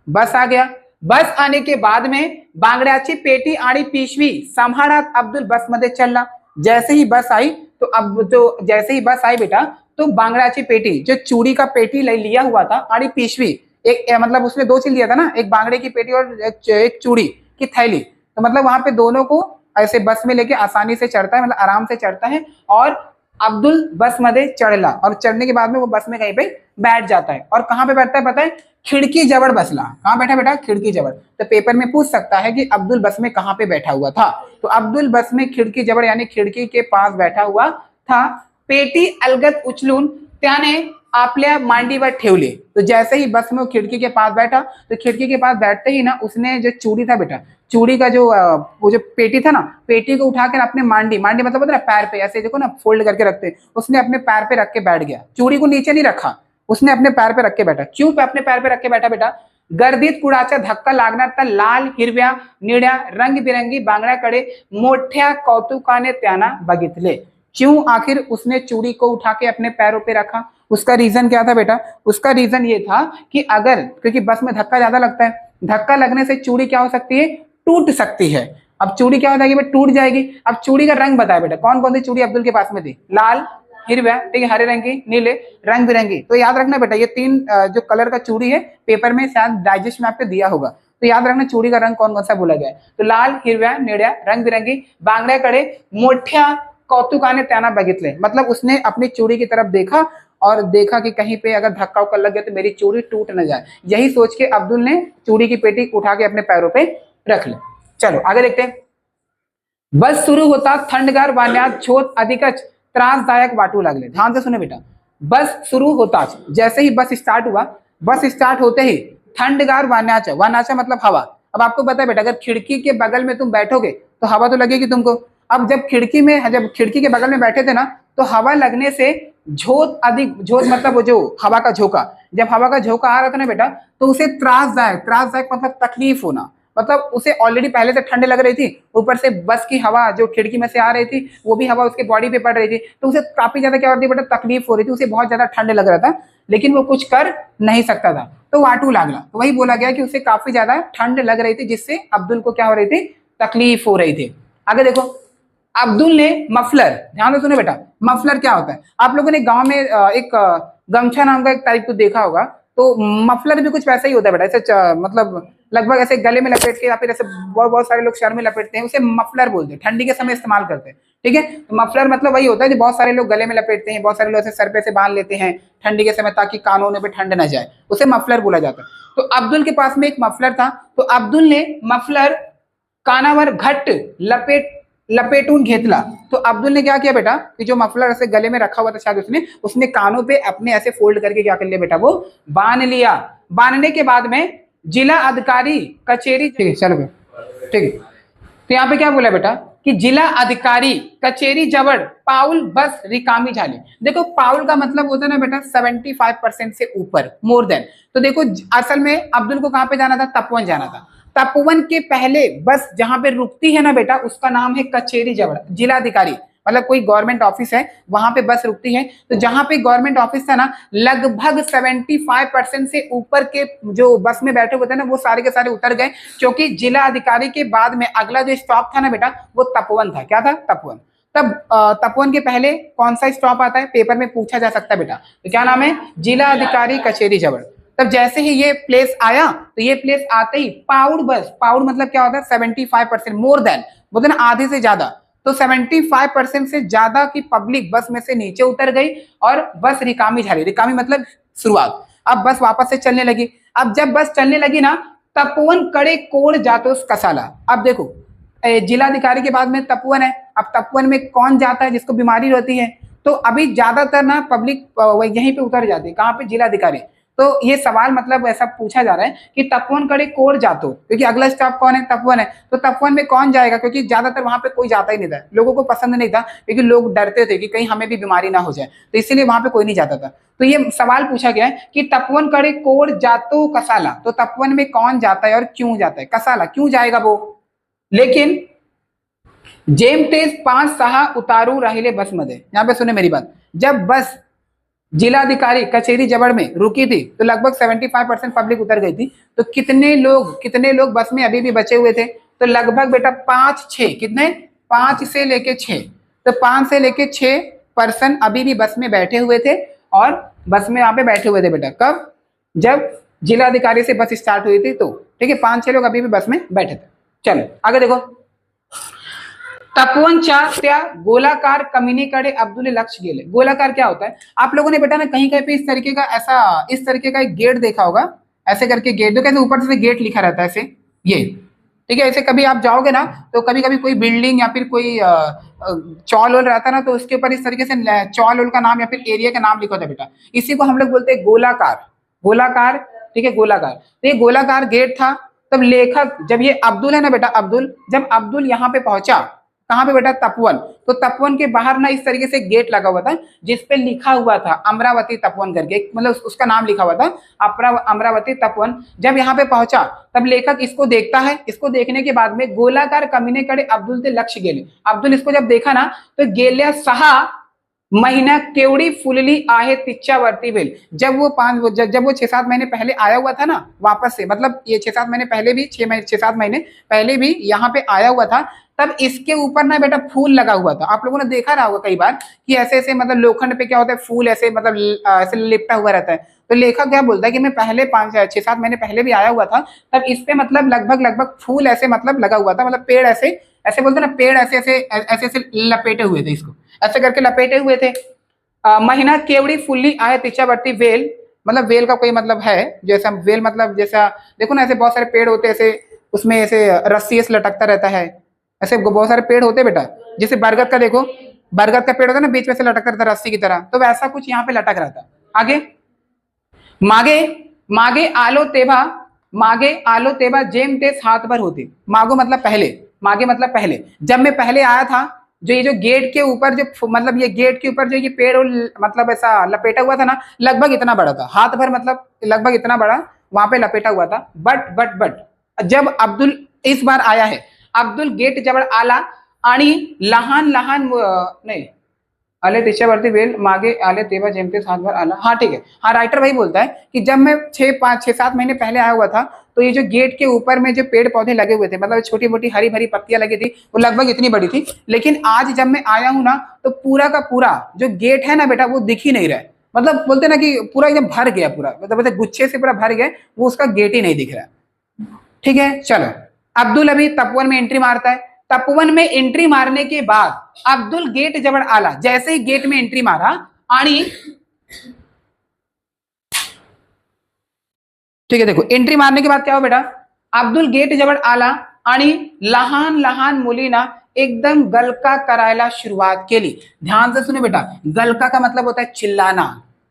बस आ गया। बस आने के बाद में बांगड्याची पेटी आणि पिशवी सांभाळत अब्दुल बस मध्ये चलला। जैसे ही बस आई तो अब तो जैसे ही बस आई बेटा तो बांगड्याची पेटी, जो चूड़ी का पेटी लिया हुआ था, आणि पिशवी, एक मतलब उसने दो चीज लिया था ना, एक बांगड़े की पेटी और एक चूड़ी की थैली, तो मतलब वहां पे दोनों को ऐसे बस में लेके आसानी से चढ़ता है, मतलब आराम से चढ़ता है, और अब्दुल बस मध्ये चढ़ला, और चढ़ने के बाद में वो बस में कहीं पे बैठ जाता है, और कहाँ पे बैठता है पता है, खिड़की जवड़ बसला। कहाँ बैठा बेटा, खिड़की जवड़। तो पेपर में पूछ सकता है कि अब्दुल बस में कहाँ पे बैठा हुआ था, तो अब्दुल बस में खिड़की जवड़ यानी खिड़की के पास बैठा हुआ था। पेटी अलगद उचलून त्याने आपल्या मांडीवर ठेवली। तो जैसे ही बस में वो खिड़की के पास बैठा, तो खिड़की के पास बैठते ही ना उसने जो चूड़ी था बेटा, चूड़ी का जो वो जो पेटी था ना, पेटी को उठाकर अपने मांडी, मांडी मतलब होता है पैर पे, ऐसे देखो ना फोल्ड करके रखते, उसने अपने पैर पे रख के बैठ गया, चूड़ी को नीचे नहीं रखा, उसने अपने पैर पे रख के बैठा। क्यों अपने पैर पे रख के बैठा बेटा, गर्दीत कुणाचा धक्का लागणार तर लाल हिरव्या निळ्या रंगबिरंगी बांगड्याकडे मोठ्या कौतुकाने त्यांना बघितले। क्यों आखिर उसने चूड़ी को उठा के अपने पैरों पे रखा, उसका रीजन क्या था बेटा, उसका रीजन ये था कि अगर, क्योंकि बस में धक्का ज्यादा लगता है, धक्का लगने से चूड़ी क्या हो सकती है, टूट सकती है। अब चूड़ी क्या हो जाएगी बेटा, टूट जाएगी। अब चूड़ी का रंग बताया बेटा, कौन कौन सी चूड़ी अब्दुल के पास में थी, लाल, हिरव्या, ठीक है, हरे रंग की, नीले, रंग बिरंगी। तो याद रखना बेटा ये तीन जो कलर का चूड़ी है, पेपर में शायद डाइजेस्ट में आपको दिया होगा, तो याद रखना चूड़ी का रंग कौन कौन सा बोला गया है। तो लाल, हिरव्या, निळ्या, रंग बिरंगी बांगड्याकडे मोठ्या कौतुकाने त्यांना बघितले, मतलब उसने अपनी चूड़ी की तरफ देखा और देखा कि कहीं पे अगर धक्का उक्का लग गया तो मेरी चूड़ी टूट न जाए। यही सोच के अब्दुल ने चूड़ी की पेटी उठा के अपने पैरों पे रख ले। चलो आगे देखते हैं। बस सुरू होता थंडगार वाण्यात झोत अधिकच त्रासदायक वाटू लागले। ध्यान से सुने बेटा, बस शुरू होता, जैसे ही बस स्टार्ट हुआ, बस स्टार्ट होते ही ठंडगार वाण्याचा, वाण्याचा मतलब हवा। अब आपको पता है बेटा अगर खिड़की के बगल में तुम बैठोगे तो हवा तो लगेगी तुमको। अब जब खिड़की के बगल में बैठे थे ना, तो हवा लगने से झोत अधिक, झोत मतलब वो जो हवा का झोंका, जब हवा का झोंका आ रहा था ना बेटा, तो उसे त्रासदायक, त्रासदायक मतलब तकलीफ होना, मतलब उसे ऑलरेडी पहले से ठंड लग रही थी, ऊपर से बस की हवा जो खिड़की में से आ रही थी वो भी हवा उसके बॉडी पे पड़ रही थी, तो उसे काफी ज्यादा क्या हो रही थी बेटा, तकलीफ हो रही थी, उसे बहुत ज्यादा ठंड लग रहा था, लेकिन वो कुछ कर नहीं सकता था, तो वाटू लागला। तो वही बोला गया कि उसे काफी ज्यादा ठंड लग रही थी, जिससे अब्दुल को क्या हो रही थी, तकलीफ हो रही थी। आगे देखो, अब्दुल ने मफलर, ध्यान से सुने बेटा, मफलर क्या होता है, आप लोगों ने गांव में एक गमछा नाम का एक टाइप को देखा होगा, तो मफलर भी कुछ वैसा ही होता है बेटा, ऐसे मतलब लगभग ऐसे गले में लपेट के, या फिर ऐसे बहुत बहुत सारे लोग शर में लपेटते हैं, उसे मफलर बोलते हैं, ठंडी के समय इस्तेमाल करते हैं, ठीक है। तो मफलर मतलब वही होता है जो बहुत सारे लोग गले में लपेटते हैं, बहुत सारे लोग ऐसे सर पे से बांध लेते हैं ठंडी के समय, ताकि कानों पे ठंड न जाए, उसे मफलर बोला जाता है। तो अब्दुल के पास में एक मफलर था, तो अब्दुल ने मफलर कानावर घट्ट लपेटून घेतला। तो अब्दुल ने क्या किया बेटा, कि जो मफलर ऐसे गले में रखा हुआ था शायद उसने कानों पे अपने ऐसे फोल्ड करके क्या कर लिया बेटा, वो बांध लिया। बांधने के बाद में जिला अधिकारी कचेरी, ठीक है चलो ठीक है, तो यहाँ पे क्या बोला बेटा कि जिला अधिकारी कचेरी जवळ पाउल बस रिकामी झाली। देखो पाउल का मतलब होता है ना बेटा 75% से ऊपर, मोर देन। तो देखो असल में अब्दुल को कहां पे जाना था, तपोवन जाना था। तपोवन के पहले बस जहां पे रुकती है ना बेटा, उसका नाम है कचेरी जवळ, जिलाधिकारी, मतलब कोई गवर्नमेंट ऑफिस है वहां पे बस रुकती है। तो जहां पे गवर्नमेंट ऑफिस था ना, लगभग 75% से ऊपर के जो बस में बैठे हुए थे ना, वो सारे के सारे उतर गए, क्योंकि जिला अधिकारी के बाद में अगला जो स्टॉप था ना बेटा, वो तपोवन था। क्या था, तपोवन। तब तपोवन के पहले कौन सा स्टॉप आता है, पेपर में पूछा जा सकता है बेटा, तो क्या नाम है, जिला अधिकारी कचेरी जबड़। तब जैसे ही ये प्लेस आया तो ये प्लेस आते ही पाउड बस, पाउड मतलब क्या होता है 75%, मोर देन, बोलते ना आधे से ज्यादा, तो 75% से ज्यादा की पब्लिक बस में से नीचे उतर गई और बस रिकामी झाली, रिकामी मतलब शुरुआत, अब बस वापस से चलने लगी। अब जब बस चलने लगी ना, तपोवन कड़े कोण जातोस कसाला। अब देखो जिलाधिकारी के बाद में तपोवन है, अब तपोवन में कौन जाता है जिसको बीमारी रहती है, तो अभी ज्यादातर ना पब्लिक यहीं पे उतर जाती है, कहाँ पे, जिलाधिकारी। तो ये सवाल मतलब ऐसा पूछा जा रहा है कि तपोवन कड़े कोण जातो, क्योंकि अगला स्टॉप कौन है, तपोवन है, तो तपोवन में कौन जाएगा, क्योंकि ज्यादातर वहां पे कोई जाता ही नहीं था, लोगों को पसंद नहीं था, क्योंकि लोग डरते थे कि कहीं हमें भी बीमारी ना हो जाए, तो इसीलिए वहां पे कोई नहीं जाता था। तो ये सवाल पूछा गया है कि तपोवन कड़े कोण जातो कसाला, तो तपोवन में कौन जाता है और क्यों जाता है, कसाला क्यों जाएगा वो। लेकिन जेम तेज 5-6 उतारू राहिले बस मध्ये, यहाँ पे सुने मेरी बात, जब बस जिलाधिकारी कचेरी जबड़ में रुकी थी तो लगभग 75% पब्लिक उतर गई थी, तो कितने लोग बस में अभी भी बचे हुए थे, तो लगभग बेटा 5-6, कितने, 5 से लेके 6, तो 5 से लेके 6% अभी भी बस में बैठे हुए थे, और बस में वहां पे बैठे हुए थे बेटा, कब, जब जिलाधिकारी से बस स्टार्ट हुई थी, तो ठीक है 5-6 लोग अभी भी बस में बैठे थे। चलो आगे देखो, तपोवनच्या त्या गोलाकार कमिनीकडे अब्दुल लक्ष गेले। गोलाकार क्या होता है, आप लोगों ने बेटा ना कहीं कहीं पे इस तरीके का ऐसा, इस तरीके का एक गेट देखा होगा, ऐसे करके गेट, जो कैसे ऊपर से गेट लिखा रहता है ऐसे, ये ठीक है, ऐसे कभी आप जाओगे ना तो कभी कभी कोई बिल्डिंग या फिर कोई चौल ओल रहता है ना, तो उसके ऊपर इस तरीके से चौल ओल का नाम या फिर एरिया का नाम लिखा होता है बेटा, इसी को हम लोग बोलते हैं गोलाकार, गोलाकार, ठीक है गोलाकार। तो ये गोलाकार गेट था, तब लेखक, जब ये अब्दुल है ना बेटा, अब्दुल, जब अब्दुल यहाँ पे पहुंचा, कहाँ पे बेटा, तपोवन, तो तपोवन के बाहर ना इस तरीके से गेट लगा हुआ था जिसपे लिखा हुआ था अमरावती तपोवन करके, मतलब उसका नाम लिखा हुआ था अमरावती तपोवन। जब यहाँ पे पहुंचा तब लेखक इसको देखता है, इसको देखने के बाद में गोलाकार कमीने कडे अब्दुल ते लक्ष गेले, अब्दुल इसको जब देखा ना तो गेल्या 6 महीना केवड़ी फुलली आहे तिच्यावरती वेल, जब वो 6-7 महीने पहले आया हुआ था ना वापस से, मतलब ये 6-7 महीने पहले भी, 6-7 महीने पहले भी यहाँ पे आया हुआ था, तब इसके ऊपर ना बेटा फूल लगा हुआ था। आप लोगों ने देखा रहा होगा कई बार कि ऐसे ऐसे मतलब लोखंड पे क्या होता है, फूल ऐसे मतलब ऐसे लिपटा हुआ रहता है। तो लेखक क्या बोलता है कि मैं पहले 5-6-7 महीने पहले भी आया हुआ था, तब इस पे मतलब लगभग फूल ऐसे मतलब लगा हुआ था, मतलब पेड़ ऐसे ऐसे बोलते ना, पेड़ ऐसे ऐसे ऐसे ऐसे लपेटे हुए थे, इसको ऐसे करके लपेटे हुए थे। महीना केवड़ी फुल्ली आए तिच्यावरती वेल, मतलब वेल का कोई मतलब है, जैसा वेल मतलब जैसा देखो ना, ऐसे बहुत सारे पेड़ होते हैं ऐसे, उसमें ऐसे रस्सी ऐसे लटकता रहता है, ऐसे बहुत सारे पेड़ होते हैं बेटा, जैसे बरगद का देखो, बरगद का पेड़ होता है ना, बीच में से लटकता रहता है रस्सी की तरह, तो वैसा कुछ यहाँ पे लटक रहता है। आगे, मागे मागे आलो तेवा, मागे आलो तेवा जेम तेज हाथ भर होती, मागो मतलब पहले, मागे मतलब पहले, जब मैं पहले आया था, जो ये जो गेट के ऊपर जो मतलब ये गेट के ऊपर जो ये पेड़ मतलब ऐसा लपेटा हुआ था ना, लगभग इतना बड़ा था, हाथ भर मतलब लगभग इतना बड़ा वहां पे लपेटा हुआ था। बट जब अब्दुल इस बार आया है, अब्दुल गेट जवळ आला आणि लहान लहान नाही आले त्याच्यावरती वेल मागे आले तेव्हा जेमतेच हाथ भर आला, हाँ ठीक है, हाँ राइटर वही बोलता है कि जब मैं 6-7 महीने पहले आया हुआ था, तो ये जो गेट के ऊपर में जो पेड़ पौधे लगे हुए थे, मतलब छोटी मोटी हरी भरी पत्तियां लगी थी, वो लगभग इतनी बड़ी थी, लेकिन आज जब मैं आया हूं ना, तो पूरा का पूरा जो गेट है ना बेटा, वो दिख ही नहीं रहा है, मतलब बोलते ना कि पूरा एकदम भर गया, पूरा मतलब गुच्छे से पूरा भर गया, वो उसका गेट ही नहीं दिख रहा है। ठीक है, चलो अब्दुल अभी तपोवन में एंट्री मारता है, तपोवन में एंट्री मारने के बाद अब्दुल गेट जवळ आला, जैसे ही गेट में एंट्री मारा आणि ठीक है, देखो एंट्री मारने के बाद क्या हो बेटा, अब्दुल गेट जवळ आला आणि लहान लहान मुलींना एकदम गलका करायला शुरुआत केली। ध्यान से सुने बेटा, गलका का मतलब होता है चिल्लाना,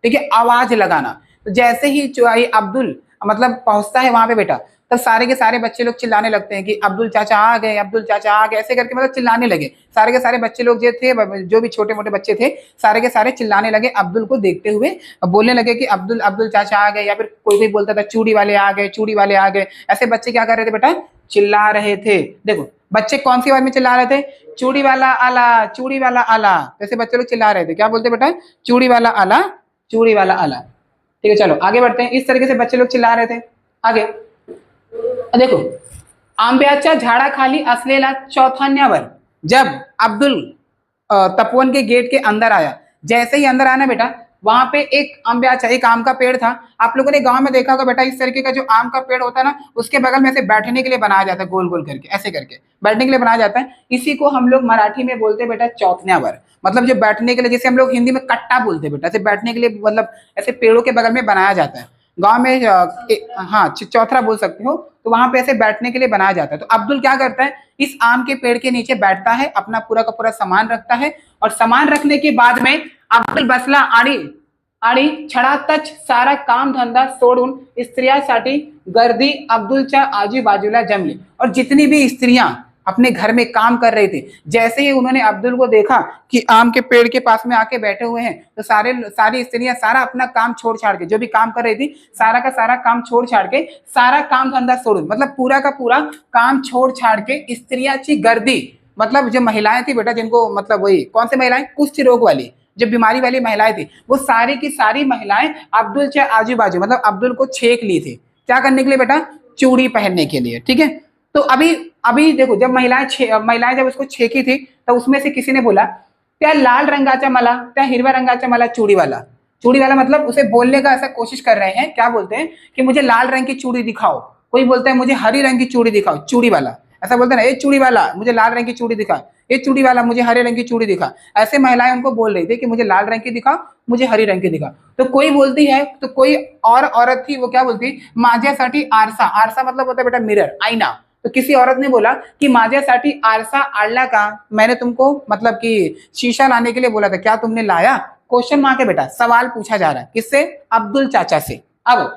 ठीक है, आवाज लगाना। तो जैसे ही अब्दुल मतलब पहुंचता है वहां पे बेटा, तब सारे के सारे बच्चे लोग चिल्लाने लगते हैं कि अब्दुल चाचा आ गए, अब्दुल चाचा आ गए, ऐसे करके मतलब चिल्लाने लगे। सारे के सारे बच्चे लोग जो थे, जो भी छोटे मोटे बच्चे थे, सारे के सारे चिल्लाने लगे अब्दुल को देखते हुए, बोलने लगे कि अब्दुल अब्दुल चाचा आ गए, या फिर कोई कोई बोलता था चूड़ी वाले आ गए, चूड़ी वाले आ गए। ऐसे बच्चे क्या कर रहे थे बेटा, चिल्ला रहे थे। देखो बच्चे कौन सी आवाज में चिल्ला रहे थे, चूड़ी वाला आला, चूड़ी वाला आला, ऐसे बच्चे लोग चिल्ला रहे थे। क्या बोलते बेटा, चूड़ी वाला आला, चूड़ी वाला आला। ठीक है, चलो आगे बढ़ते हैं। इस तरीके से बच्चे लोग चिल्ला रहे थे। आगे देखो, आंब्याच्या झाडाखाली असलेल्या चौथान्यावर जब अब्दुल तपोवन के गेट के अंदर आया। जैसे ही अंदर आया ना बेटा, वहां पे एक आम का पेड़ था। आप लोगों ने गांव में देखा होगा बेटा, इस तरीके का जो आम का पेड़ होता है ना, उसके बगल में से बैठने के लिए बनाया जाता है, गोल गोल करके ऐसे करके बैठने के लिए बनाया जाता है। इसी को हम लोग मराठी में बोलते हैं बेटा चौथन्यावर, मतलब जो बैठने के लिए, जैसे हम लोग हिंदी में कट्टा बोलते हैं बेटा, ऐसे बैठने के लिए, मतलब ऐसे पेड़ों के बगल में बनाया जाता है। गांव में हाँ चौथरा बोल सकते हो, तो वहां पे ऐसे बैठने के लिए बनाया जाता है। तो अब्दुल क्या करता है, इस आम के पेड़ के नीचे बैठता है, अपना पूरा का पूरा सामान रखता है, और सामान रखने के बाद में अब्दुल बसला आणि छडातच सारा काम धंदा सोडून स्त्रियांसाठी गर्दी अब्दुलच्या आजूबाजूला जमली। और जितनी भी स्त्रियां अपने घर में काम कर रहे थे, जैसे ही उन्होंने अब्दुल को देखा कि आम के पेड़ के पास में आके बैठे हुए हैं, तो सारी स्त्रियां सारा अपना काम छोड़ छाड़ के, जो भी काम कर रही थी सारा का सारा काम छोड़ छाड़ के, सारा काम धंधा सोडून मतलब पूरा का पूरा काम छोड़ छाड़ के स्त्रियांची गर्दी, मतलब जो महिलाएं थी बेटा, जिनको मतलब वही कौन सी महिलाएं, कुष्ठ रोग वाली, जो बीमारी वाली महिलाएं थी, वो सारी की सारी महिलाएं अब्दुल के आजू बाजू, मतलब अब्दुल को छेक ली थी। क्या करने के लिए बेटा, चूड़ी पहनने के लिए। ठीक है, तो अभी अभी देखो, जब महिलाएं जब उसको छेकी थी, तो उसमें से किसी ने बोला, त्या लाल रंगाचा मला, त्या हिरव्या रंगाचा मला चूड़ी वाला मतलब उसे बोलने का ऐसा कोशिश कर रहे हैं। क्या बोलते हैं कि मुझे लाल रंग की चूड़ी दिखाओ, कोई बोलता है मुझे हरी रंग की चूड़ी दिखाओ, चूड़ी वाला ऐसा बोलते हैं ना, ये चूड़ी वाला मुझे लाल रंग की चूड़ी दिखा, ये चूड़ी वाला मुझे हरे रंग की चूड़ी दिखा। ऐसे महिलाएं उनको बोल रही थी कि मुझे लाल रंग की दिखा, मुझे हरी रंग की दिखा। तो कोई बोलती है, तो कोई और औरत थी, वो क्या बोलती, माझ्यासाठी आरसा, आरसा मतलब होता है बेटा मिरर, आईना। तो किसी औरत ने बोला कि माझ्यासाठी आरसा आणला का, मैंने तुमको मतलब कि शीशा लाने के लिए बोला था, क्या तुमने लाया? क्वेश्चन मार्क है बेटा, सवाल पूछा जा रहा है किससे, अब्दुल चाचा से। अब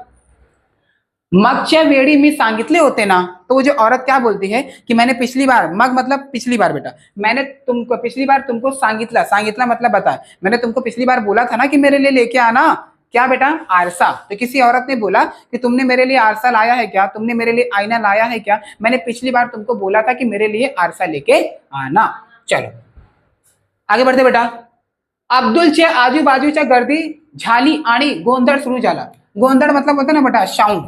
मगच्या वेळी मी सांगितले होते ना, तो वो जो औरत क्या बोलती है कि मैंने पिछली बार, मग मतलब पिछली बार बेटा, मैंने तुमको पिछली बार तुमको सांगितला मतलब बता, मैंने तुमको पिछली बार बोला था ना कि मेरे लिए लेके आना, क्या बेटा, आरसा। तो किसी औरत ने बोला कि तुमने मेरे लिए आरसा लाया है क्या, तुमने मेरे लिए आईना लाया है क्या, मैंने पिछली बार तुमको बोला था कि मेरे लिए आरसा लेके आना। चलो आगे बढ़ते बेटा। अब्दुलच्या आजूबाजूच्या गर्दी झाली आणि गोंधळ सुरू झाला। गोंधळ मतलब होता ना बेटा साउंड,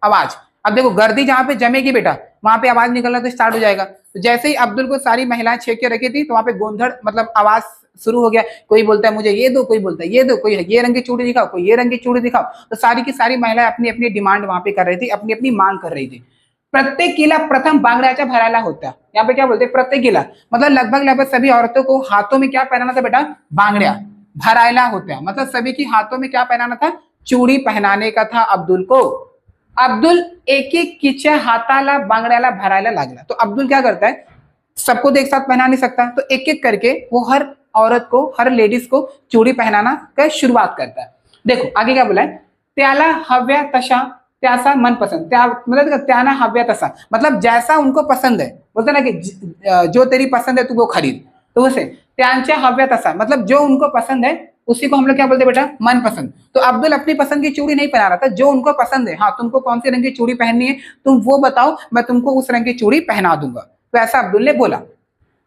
आवाज। अब देखो गर्दी जहां पे जमेगी बेटा, वहां पे आवाज निकलना तो स्टार्ट हो जाएगा। तो जैसे ही अब्दुल को सारी महिलाएं छेक के रखी थी, तो वहां पे गोंधड़ मतलब आवाज शुरू हो गया। कोई बोलता है मुझे ये दो, कोई बोलता है ये दो, कोई ये रंग की चूड़ी दिखाओ, कोई ये रंग की चूड़ी दिखाओ। तो सारी की सारी महिलाएं अपनी अपनी डिमांड वहां पे कर रही थी, अपनी अपनी मांग कर रही थी। प्रत्येकीला प्रथम बांगड्याच्या भरायला होत्या। यहाँ पे क्या बोलते हैं, प्रत्येकीला मतलब लगभग सभी औरतों को हाथों में क्या पहनाना था बेटा, बांगड्या भरायला होत्या, मतलब सभी की हाथों में क्या पहनाना था, चूड़ी पहनाने का था अब्दुल को। अब्दुल एक एक किच्या हाताला बांगड्याला भरायला लागला। तो अब्दुल क्या करता है, सबको तो एक साथ पहना नहीं सकता, तो एक एक करके वो हर औरत को, हर लेडीज को चूड़ी पहनाना का शुरुआत करता है। देखो आगे क्या बोला है, त्याला हव्या तशा त्याचा मनपसंद, त्या मतलब त्याना हव्या तसा मतलब जैसा उनको पसंद है, बोलते ना कि जो तेरी पसंद है तू वो खरीद, तो उसे त्यांच्या हव्या तसा मतलब जो उनको पसंद है उसी को हम लोग क्या बोलते हैं बेटा, मनपसंद। तो अब्दुल अपनी पसंद की चूड़ी नहीं पहना रहा था, जो उनको पसंद है, हाँ तुमको कौन सी रंग की चूड़ी पहननी है तुम वो बताओ, मैं तुमको उस रंग की चूड़ी पहना दूंगा। तो ऐसा अब्दुल ने बोला।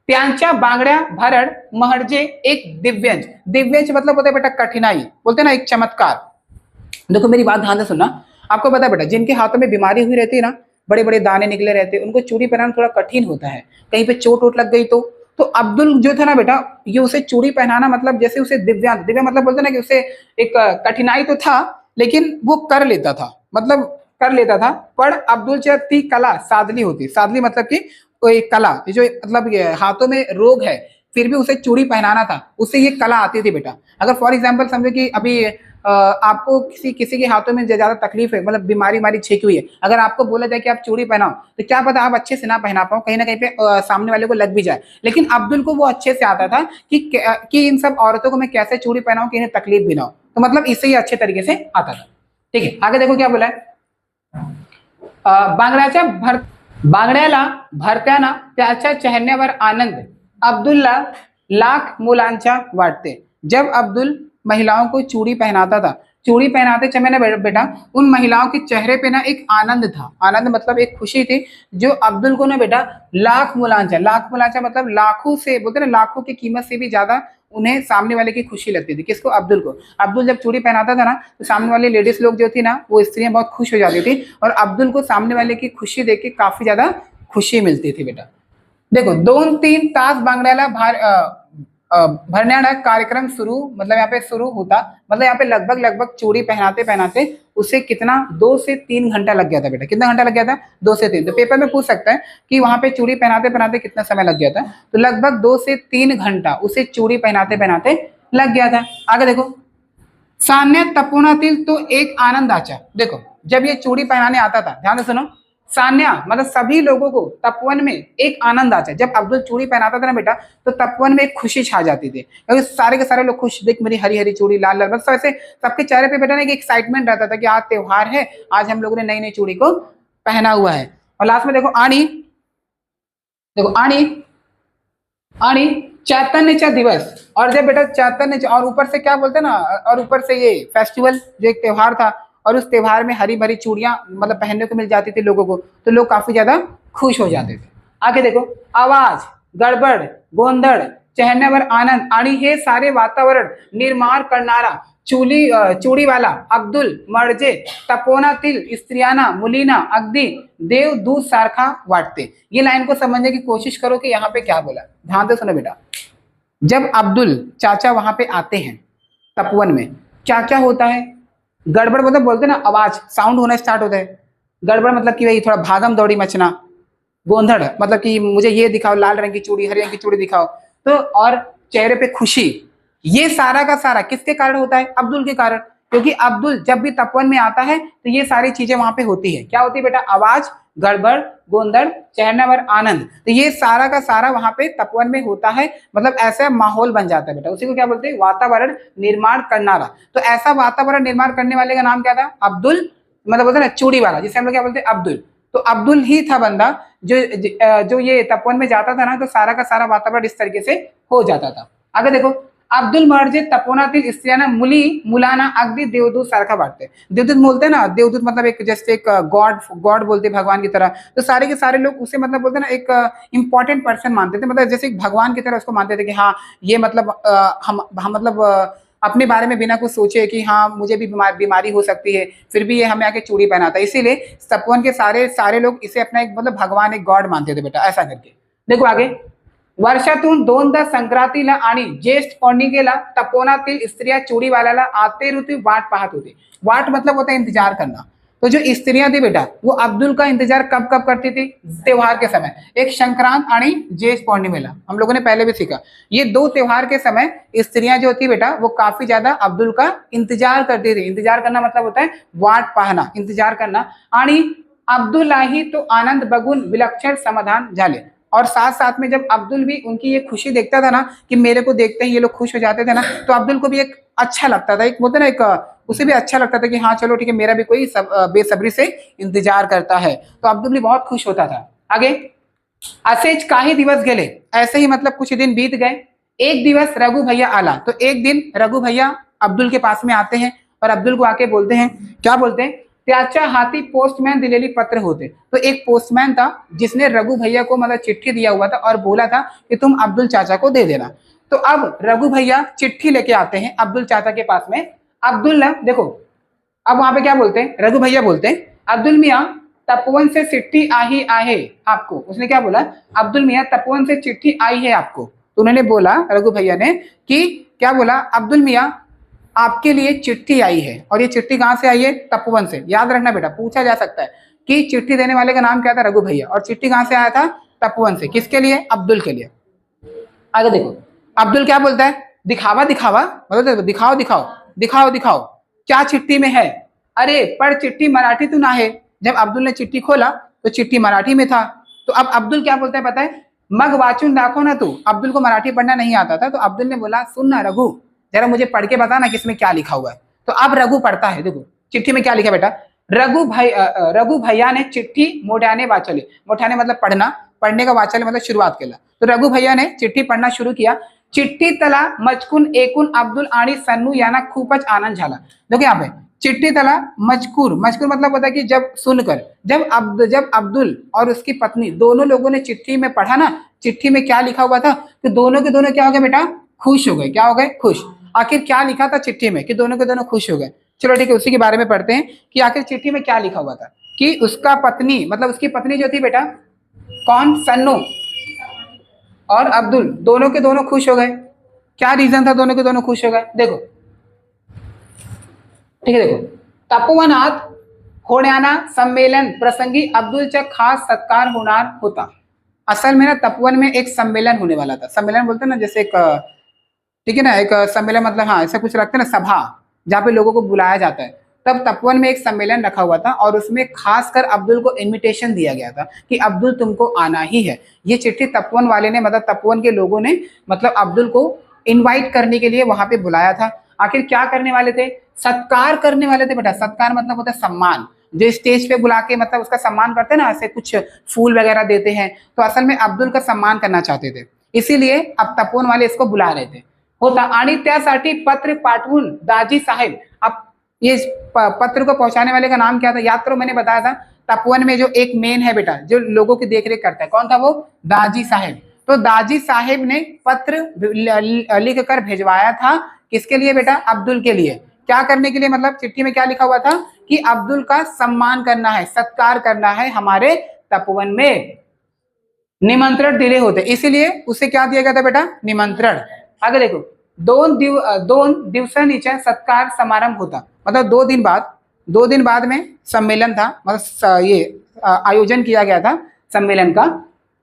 त्यांच्या बांगड्या भरड महडजे एक दिव्यंज, दिव्यंज मतलब होता है बेटा कठिनाई, बोलते ना एक चमत्कार। देखो मेरी बात ध्यान से सुनना, आपको पता है बेटा जिनके हाथों में बीमारी हुई रहती है ना, बड़े बड़े दाने निकले रहते हैं, उनको चूड़ी पहनाना थोड़ा कठिन होता है, कहीं पे चोट वोट लग गई तो अब्दुल जो था ना बेटा, ये उसे चूड़ी पहनाना मतलब जैसे उसे दिव्य मतलब बोलते ना कि उसे एक कठिनाई तो था, लेकिन वो कर लेता था, मतलब कर लेता था। पर अब्दुल ती कला साधली होती, साधली मतलब कि कोई कला, जो मतलब ये हाथों में रोग है फिर भी उसे चूड़ी पहनाना था, उससे ये कला आती थी बेटा। अगर फॉर एग्जाम्पल समझो कि अभी आपको किसी के हाथों में ज्यादा तकलीफ है, मतलब बीमारी छेकी हुई है, अगर आपको बोला जाए कि आप चूड़ी पहनाओ, तो क्या पता आप अच्छे से ना पहना पाओ, कहीं ना कहीं पे सामने वाले को लग भी जाए। लेकिन अब्दुल को वो अच्छे से आता था कि इन सब औरतों को मैं कैसे चूड़ी पहनाऊं कि इन्हें तकलीफ भी ना हो, तो मतलब इससे ही अच्छे तरीके से आता था। ठीक है, आगे देखो क्या बोला है, बांगड्याला भरत्याना त्याच्या चेहऱ्यावर आनंद अब्दुल्ला लाख मुलांच्या वाटते। जब अब्दुल महिलाओं को चूड़ी पहनाता था, चूड़ी पहनाते समय ना बेटा उन महिलाओं के चेहरे पे ना एक आनंद था, आनंद मतलब एक खुशी थी, जो अब्दुल को ना बेटा लाख मुलांचा मतलब लाखों से, बोलते ना लाखों की कीमत से भी ज्यादा उन्हें सामने वाले की खुशी लगती थी। किसको, अब्दुल को। अब्दुल जब चूड़ी पहनाता था ना, तो सामने वाली लेडीज लोग जो थी ना, वो स्त्रियां बहुत खुश हो जाती थी, और अब्दुल को सामने वाले की खुशी देख के काफी ज्यादा खुशी मिलती थी बेटा। देखो 2-3 तास बांगड्याला भरण्याड़ा कार्यक्रम शुरू, मतलब यहाँ पे शुरू होता, मतलब यहाँ पे लगभग लगभग चूड़ी पहनाते पहनाते उसे कितना 2 से 3 घंटा लग गया था बेटा। कितना घंटा लग गया था? 2 से 3। तो पेपर में पूछ सकता है कि वहां पे चूड़ी पहनाते पहनाते कितना समय लग गया था, तो लगभग 2 से 3 घंटा उसे चूड़ी पहनाते पहनाते लग गया था। आगे देखो, सान्य तपोनातिल तो एक आनंद आचा। देखो जब ये चूड़ी पहनाने आता था, ध्यान से सुनो, सान्या मतलब सभी लोगों को तपोवन में एक आनंद आता है। जब अब्दुल चूड़ी पहनाता था ना बेटा, तो तपोवन में एक खुशी छा जाती थी, क्योंकि सारे के सारे लोग खुश, देख मेरी हरी हरी चूड़ी, लाल लाल, बस ऐसे सबके चेहरे पे बेटा ना एक एक्साइटमेंट रहता था कि आज त्योहार है, आज हम लोगों ने नई नई चूड़ी को पहना हुआ है। और लास्ट में देखो आणी, देखो आणी आणी चैतन्य दिवस। और जब बेटा चैतन्य, और ऊपर से क्या बोलते हैं ना, और ऊपर से ये फेस्टिवल जो एक त्योहार था, और उस त्योहार में हरी भरी चूड़ियां मतलब पहनने को मिल जाती थी लोगों को, तो लोग काफी ज्यादा खुश हो जाते थे। आगे देखो, आवाज, गड़बड़, गोंधड़, चहन्यावर आनंद आणि हे सारे वातावरण निर्माण करणारा चूड़ी वाला अब्दुल मर्जे तपोनातील स्त्रियांना मुलींना अगदी देवदूत सारखा वाटते। ये लाइन को समझने की कोशिश करो कि यहाँ पे क्या बोला, ध्यान से सुनो बेटा। जब अब्दुल चाचा वहां पे आते हैं तपोवन में, क्या क्या होता है? गड़बड़ मतलब बोलते ना, आवाज, साउंड होना स्टार्ट होता है। गड़बड़ मतलब कि भाई थोड़ा भागम दौड़ी मचना। गोंधड़ मतलब कि मुझे ये दिखाओ, लाल रंग की चूड़ी, हरे रंग की चूड़ी दिखाओ। तो और चेहरे पे खुशी, ये सारा का सारा किसके कारण होता है? अब्दुल के कारण। क्योंकि अब्दुल जब भी तपोवन में आता है तो ये सारी चीजें वहां पे होती है। क्या होती है बेटा? आवाज, गड़बड़, गोंधड़, चहन्यावर आनंद, तो ये सारा का सारा वहां पे तपोवन में होता है। मतलब ऐसा माहौल बन जाता है बेटा, उसी को क्या बोलते हैं? वातावरण निर्माण करनारा। तो ऐसा वातावरण निर्माण करने वाले का नाम क्या था? अब्दुल, मतलब बोलते ना चूड़ी वाला, जिसे हम लोग क्या बोलते हैं? अब्दुल। तो अब्दुल ही था बंदा जो ये तपोवन में जाता था ना, तो सारा का सारा वातावरण इस तरीके से हो जाता था। आगे देखो, अब्दुल मर्जे तपोनातील स्त्रियांना मुलांना अगदी देवदूत सारखा वाटते। देवदूत बोलते हैं ना, देवदूत मतलब एक जैसे एक गॉड बोलते भगवान की तरह। तो सारे के सारे लोग उसे मतलब बोलते ना एक इंपॉर्टेंट पर्सन मानते थे, मतलब जैसे एक भगवान की तरह उसको मानते थे कि हाँ ये मतलब हम मतलब अपने बारे में बिना कुछ सोचे कि हाँ मुझे भी बीमारी हो सकती है, फिर भी ये हमें आके चूड़ी पहनाता है। इसीलिए तपोवन के सारे सारे लोग इसे अपना एक मतलब भगवान, एक गॉड मानते थे बेटा, ऐसा करके। देखो आगे, वर्षातून 2दा संक्रांतीला आणि ज्येष्ठ पौर्णिमेला तपोवनातील स्त्रिया चूड़ीवाल्याला आते ऋतु वाट पाहत होती। वाट मतलब होता है इंतजार करना। तो जो स्त्रियां थी बेटा, वो अब्दुल का इंतजार कब कब करती थी? त्योहार के समय। एक संक्रांत आणि ज्येष्ठ पौर्णिमेला, हम लोगों ने पहले भी सीखा, ये 2 त्योहार के समय स्त्रियां जो थी बेटा, वो काफी ज्यादा अब्दुल का इंतजार करती थी। इंतजार करना मतलब होता है वाट पाहना, इंतजार करना। आणि अब्दुललाही तो आनंद बघून विलक्षण समाधान झाले। और साथ साथ में जब अब्दुल भी उनकी ये खुशी देखता था ना, कि मेरे को देखते ही ये लोग खुश हो जाते थे ना, तो अब्दुल को भी एक अच्छा लगता था, एक बोलते ना एक उसे भी अच्छा लगता था कि हाँ चलो ठीक है, मेरा भी कोई बेसब्री से इंतजार करता है। तो अब्दुल भी बहुत खुश होता था। आगे, असेच काही दिवस गेले, ऐसे ही मतलब कुछ दिन बीत गए। एक दिवस रघु भैया आला, तो एक दिन रघु भैया अब्दुल के पास में आते हैं और अब्दुल को आके बोलते हैं, क्या बोलते हैं? त्याच्या हाथी पोस्टमैन दिलेली पत्र होते। तो एक पोस्टमैन था जिसने रघु भैया को मतलब चिट्ठी दिया हुआ था और बोला था कि तुम अब्दुल चाचा को दे देना। तो अब रघु भैया चिट्ठी लेके आते हैं अब्दुल चाचा के पास में। अब्दुल ना देखो, अब वहां पे क्या बोलते हैं? रघु भैया बोलते हैं, अब्दुल मियाँ तपोवन से चिट्ठी आई आहे आपको। उसने क्या बोला? अब्दुल मियाँ तपोवन से चिट्ठी आई है आपको। तो उन्होंने बोला, रघु भैया ने, कि क्या बोला? अब्दुल मियाँ आपके लिए चिट्ठी आई है। और ये चिट्ठी कहां से आई है? तपोवन से। याद रखना बेटा, पूछा जा सकता है कि चिट्ठी देने वाले का नाम क्या था? रघु भैया। और चिट्ठी कहां से आया था? तपोवन से। किसके लिए? अब्दुल के लिए। आगे देखो, अब्दुल क्या बोलता है? दिखावा दिखावा मतलब दिखाओ दिखाओ दिखाओ दिखाओ, क्या चिट्ठी में है? अरे पर चिट्ठी मराठी तू ना है। जब अब्दुल ने चिट्ठी खोला तो चिट्ठी मराठी में था। तो अब अब्दुल क्या बोलता है पता है? मग वाचून दाखो ना तू। अब्दुल को मराठी पढ़ना नहीं आता था, तो अब्दुल ने बोला, सुन ना रघु, जरा मुझे पढ़ के बता ना कि इसमें क्या लिखा हुआ है। तो अब रघु पढ़ता है। देखो चिट्ठी में क्या लिखा बेटा? रघु भैया ने चिट्ठी मोठ्याने वाचली। मोठ्याने मतलब पढ़ना, पढ़ने का वाचले मतलब शुरुआत केला। तो रघु भैया ने चिट्ठी पढ़ना शुरू किया। चिट्ठी तला मजकून एकूण अब्दुल आणि सन्नू यांना खूपच आनंद झाला। देखो यहाँ पे चिट्ठी तला मजकूर, मजकूर मतलब होता है कि जब सुनकर, जब अब्दुल और उसकी पत्नी दोनों लोगों ने चिट्ठी में पढ़ा ना, चिट्ठी में क्या लिखा हुआ था, तो दोनों के दोनों क्या हो गए बेटा? खुश हो गए। क्या हो गए? खुश। आखिर क्या लिखा था चिट्ठी में कि दोनों के दोनों खुश हो गए? चलो ठीक है, उसी के बारे में पढ़ते हैं कि आखिर चिट्ठी में क्या लिखा हुआ था। कि उसका पत्नी मतलब उसकी पत्नी जो थी बेटा, कौन? सन्नू और अब्दुल, दोनों के दोनों खुश हो गए। क्या रीजन था दोनों के दोनों खुश हो गए? देखो ठीक है, देखो तपोवनात होण्याना सम्मेलन प्रसंगी अब्दुलचा खास सत्कार होणार होता। असल में ना तपोवन में एक सम्मेलन होने वाला था। सम्मेलन बोलते हैं ना, जैसे एक ठीक है ना, एक सम्मेलन मतलब हाँ ऐसा कुछ रखते हैं ना, सभा जहाँ पे लोगों को बुलाया जाता है। तब तपोवन में एक सम्मेलन रखा हुआ था और उसमें खासकर अब्दुल को इनविटेशन दिया गया था कि अब्दुल तुमको आना ही है। ये चिट्ठी तपोवन वाले ने मतलब तपोवन के लोगों ने मतलब अब्दुल को इनवाइट करने के लिए वहां पे बुलाया था। आखिर क्या करने वाले थे? सत्कार करने वाले थे बेटा। सत्कार मतलब होता है सम्मान। जो स्टेज पे बुला के मतलब उसका सम्मान करते हैं ना, ऐसे कुछ फूल वगैरह देते हैं, तो असल में अब्दुल का सम्मान करना चाहते थे, इसीलिए अब तपोवन वाले इसको बुला रहे थे होता। आणि त्यासाठी पत्र पाठवून दाजी साहेब, अब ये पत्र को पहुंचाने वाले का नाम क्या था याद करो, मैंने बताया था तपोवन में जो एक मेन है बेटा जो लोगों की देखरेख करता है, कौन था वो? दाजी साहेब। तो दाजी साहेब ने पत्र लिख कर भिजवाया था किसके लिए बेटा? अब्दुल के लिए। क्या करने के लिए? मतलब चिट्ठी में क्या लिखा हुआ था कि अब्दुल का सम्मान करना है, सत्कार करना है हमारे तपोवन में, निमंत्रण दिले होते, इसीलिए उसे क्या दिया गया था बेटा? निमंत्रण। आगे देखो, दोन दिवसांनीचा सत्कार समारंभ होता, मतलब 2 दिन बाद में सम्मेलन था, मतलब ये आयोजन किया गया था सम्मेलन का।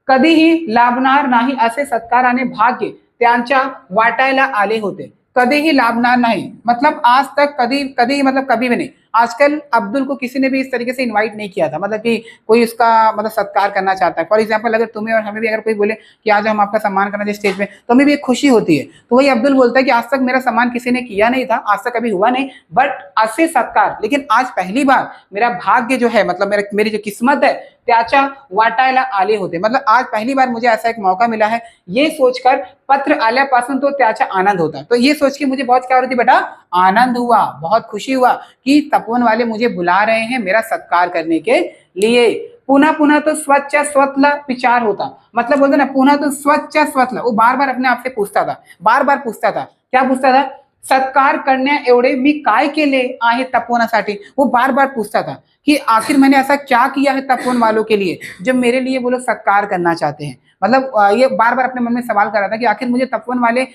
कधीही लाभणार नाही असे सत्काराने भाग्य त्यांच्या वाटायला आले होते। कधीही लाभणार नहीं मतलब आज तक कभी मतलब कभी भी नहीं। आजकल अब्दुल को किसी ने भी इस तरीके से इनवाइट नहीं किया था, मतलब कि कोई उसका मतलब सत्कार करना चाहता है। फॉर एग्जांपल अगर तुम्हें और हमें भी अगर कोई बोले कि आज हम आपका सम्मान करना चाहिए स्टेज पे, तो हमें भी एक खुशी होती है। तो वही अब्दुल बोलता है कि आज तक मेरा सम्मान किसी ने किया नहीं था, आज तक कभी हुआ नहीं, बट असे सत्कार, लेकिन आज पहली बार मेरा भाग्य जो है, मतलब मेरी जो किस्मत है त्याच्या वाटायला आले होते, मतलब आज पहली बार मुझे ऐसा एक मौका मिला है। ये सोचकर पत्र आल्यापासून तो त्याचा आनंद होता, तो ये सोच के मुझे बहुत क्या हो रही थी बेटा? आनंद हुआ, बहुत खुशी हुआ कि तपोवन वाले मुझे बुला रहे हैं मेरा सत्कार करने के लिए। पुनः पुनः तो स्वच्छ स्वत्ल विचार होता, मतलब बोलते ना पुनः तो स्वच्छ स्वत्ल, वो बार बार अपने आप से पूछता था, बार बार पूछता था, क्या पूछता था? सत्कार करण्या एवढे मी काय केले आहे तपोवनासाठी, वो बार बार पूछता था कि आखिर मैंने ऐसा क्या किया है तपोवन वालों के लिए जो मेरे लिए वो लोग सत्कार करना चाहते हैं। मतलब ये बार बार अपने मन में सवाल कर रहा था कि आखिर मुझे तपोवन वाले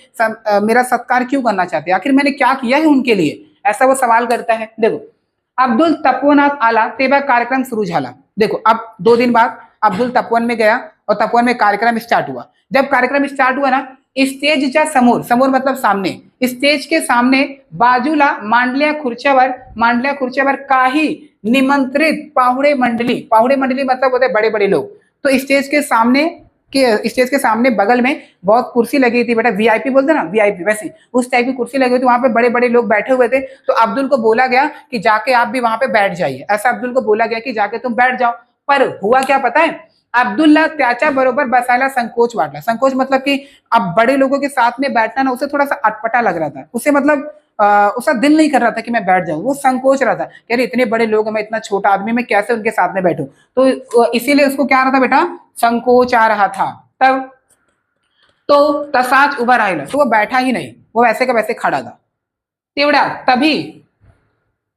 मेरा सत्कार क्यों करना चाहते हैं, आखिर मैंने क्या किया है उनके लिए, ऐसा वो सवाल करता है। देखो अब्दुल तपोवनात आला तेव्हा कार्यक्रम सुरू झाला। देखो अब 2 दिन बाद अब्दुल तपोवन में गया और तपोवन में कार्यक्रम स्टार्ट हुआ। जब कार्यक्रम स्टार्ट हुआ ना, स्टेजच्या समोर, समोर मतलब सामने, स्टेज के सामने बाजूला मांडल्या खुर्च्यावर काही निमंत्रित पाहुणे मंडली मतलब होते बड़े बड़े लोग। तो स्टेज के सामने बगल में बहुत कुर्सी लगी थी बेटा, वीआईपी बोलते ना, वीआईपी वैसी उस टाइप की कुर्सी लगी हुई थी, वहां पे बड़े बड़े लोग बैठे हुए थे। तो अब्दुल को बोला गया कि जाके आप भी वहां पे बैठ जाइए, ऐसा अब्दुल को बोला गया कि जाके तुम बैठ जाओ। पर हुआ क्या पता है? अब्दुल्ला त्याच्या बरोबर बसायला संकोच वाटला। संकोच मतलब कि अब बड़े लोगों के साथ में बैठना ना उसे थोड़ा सा अटपटा लग रहा था, उसे मतलब उसका दिल नहीं कर रहा था कि मैं बैठ जाऊं, वो संकोच रहा था कि अरे इतने बड़े लोग हैं, मैं इतना छोटा आदमी, मैं कैसे उनके साथ में बैठूं। तो इसीलिए उसको क्या आ रहा था बेटा? संकोच आ रहा था। तब तो तसाच उभा राहिला, तो वो बैठा ही नहीं, वो वैसे का वैसे खड़ा था। तेवढा तभी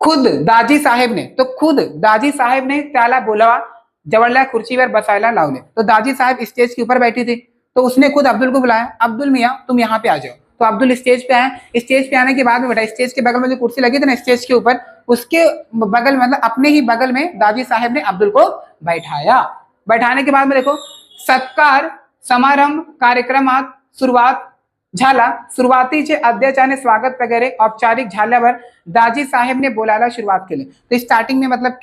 खुद दाजी साहेब ने त्याला बोलावा, जवळल्या खुर्चीवर बसायला लावले। तो दाजी साहब स्टेज के ऊपर बैठी थी, तो उसने खुद अब्दुल को बुलाया, अब्दुल मियाँ तुम यहाँ पे आ जाओ। तो अब्दुल स्टेज पे आए। स्टेज पे आने के बाद में बेटा स्टेज के बगल में जो कुर्सी लगी थी ना स्टेज के ऊपर, उसके बगल मतलब अपने ही बगल में दाजी साहेब ने अब्दुल को बैठाया। बैठाने के बाद में देखो सत्कार समारंभ कार्यक्रमात सुरुवात झाला। सुरुवातीचे अध्यक्षाने स्वागत वगैरे औपचारिक झाल्यावर दाजी साहेब ने बोलायला शुरुआत केली। तो स्टार्टिंग में मतलब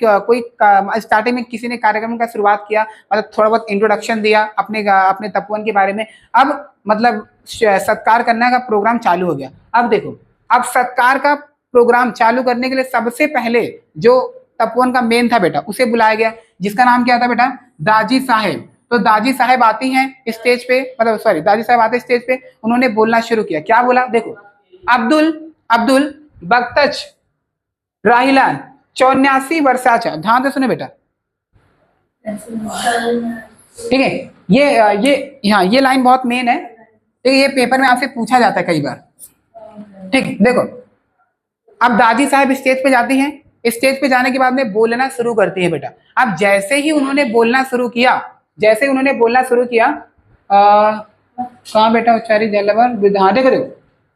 स्टार्टिंग में किसी ने कार्यक्रम का शुरुआत किया, मतलब थोड़ा बहुत इंट्रोडक्शन दिया अपने तपोवन के बारे में। अब मतलब सत्कार करने का प्रोग्राम चालू हो गया। अब देखो अब सत्कार का प्रोग्राम चालू करने के लिए सबसे पहले जो तपोवन का मेन था बेटा उसे बुलाया गया, जिसका नाम क्या था बेटा? दाजी साहेब। तो दाजी साहेब आती हैं स्टेज पे, मतलब सॉरी दाजी साहेब आते स्टेज पे, उन्होंने बोलना शुरू किया। क्या बोला? देखो अब्दुल बख्तच राहिला 84 वर्षाचा, ध्यान से सुने बेटा, ठीक है। ये लाइन बहुत मेन है, ये पेपर में आपसे पूछा जाता है कई बार, ठीक है। देखो अब दादी साहब स्टेज पे जाती हैं, स्टेज पे जाने के बाद में बोलना शुरू करती है बेटा। अब जैसे ही उन्होंने बोलना शुरू किया कहाँ बेटा उच्चारी जलवर विधान, देखो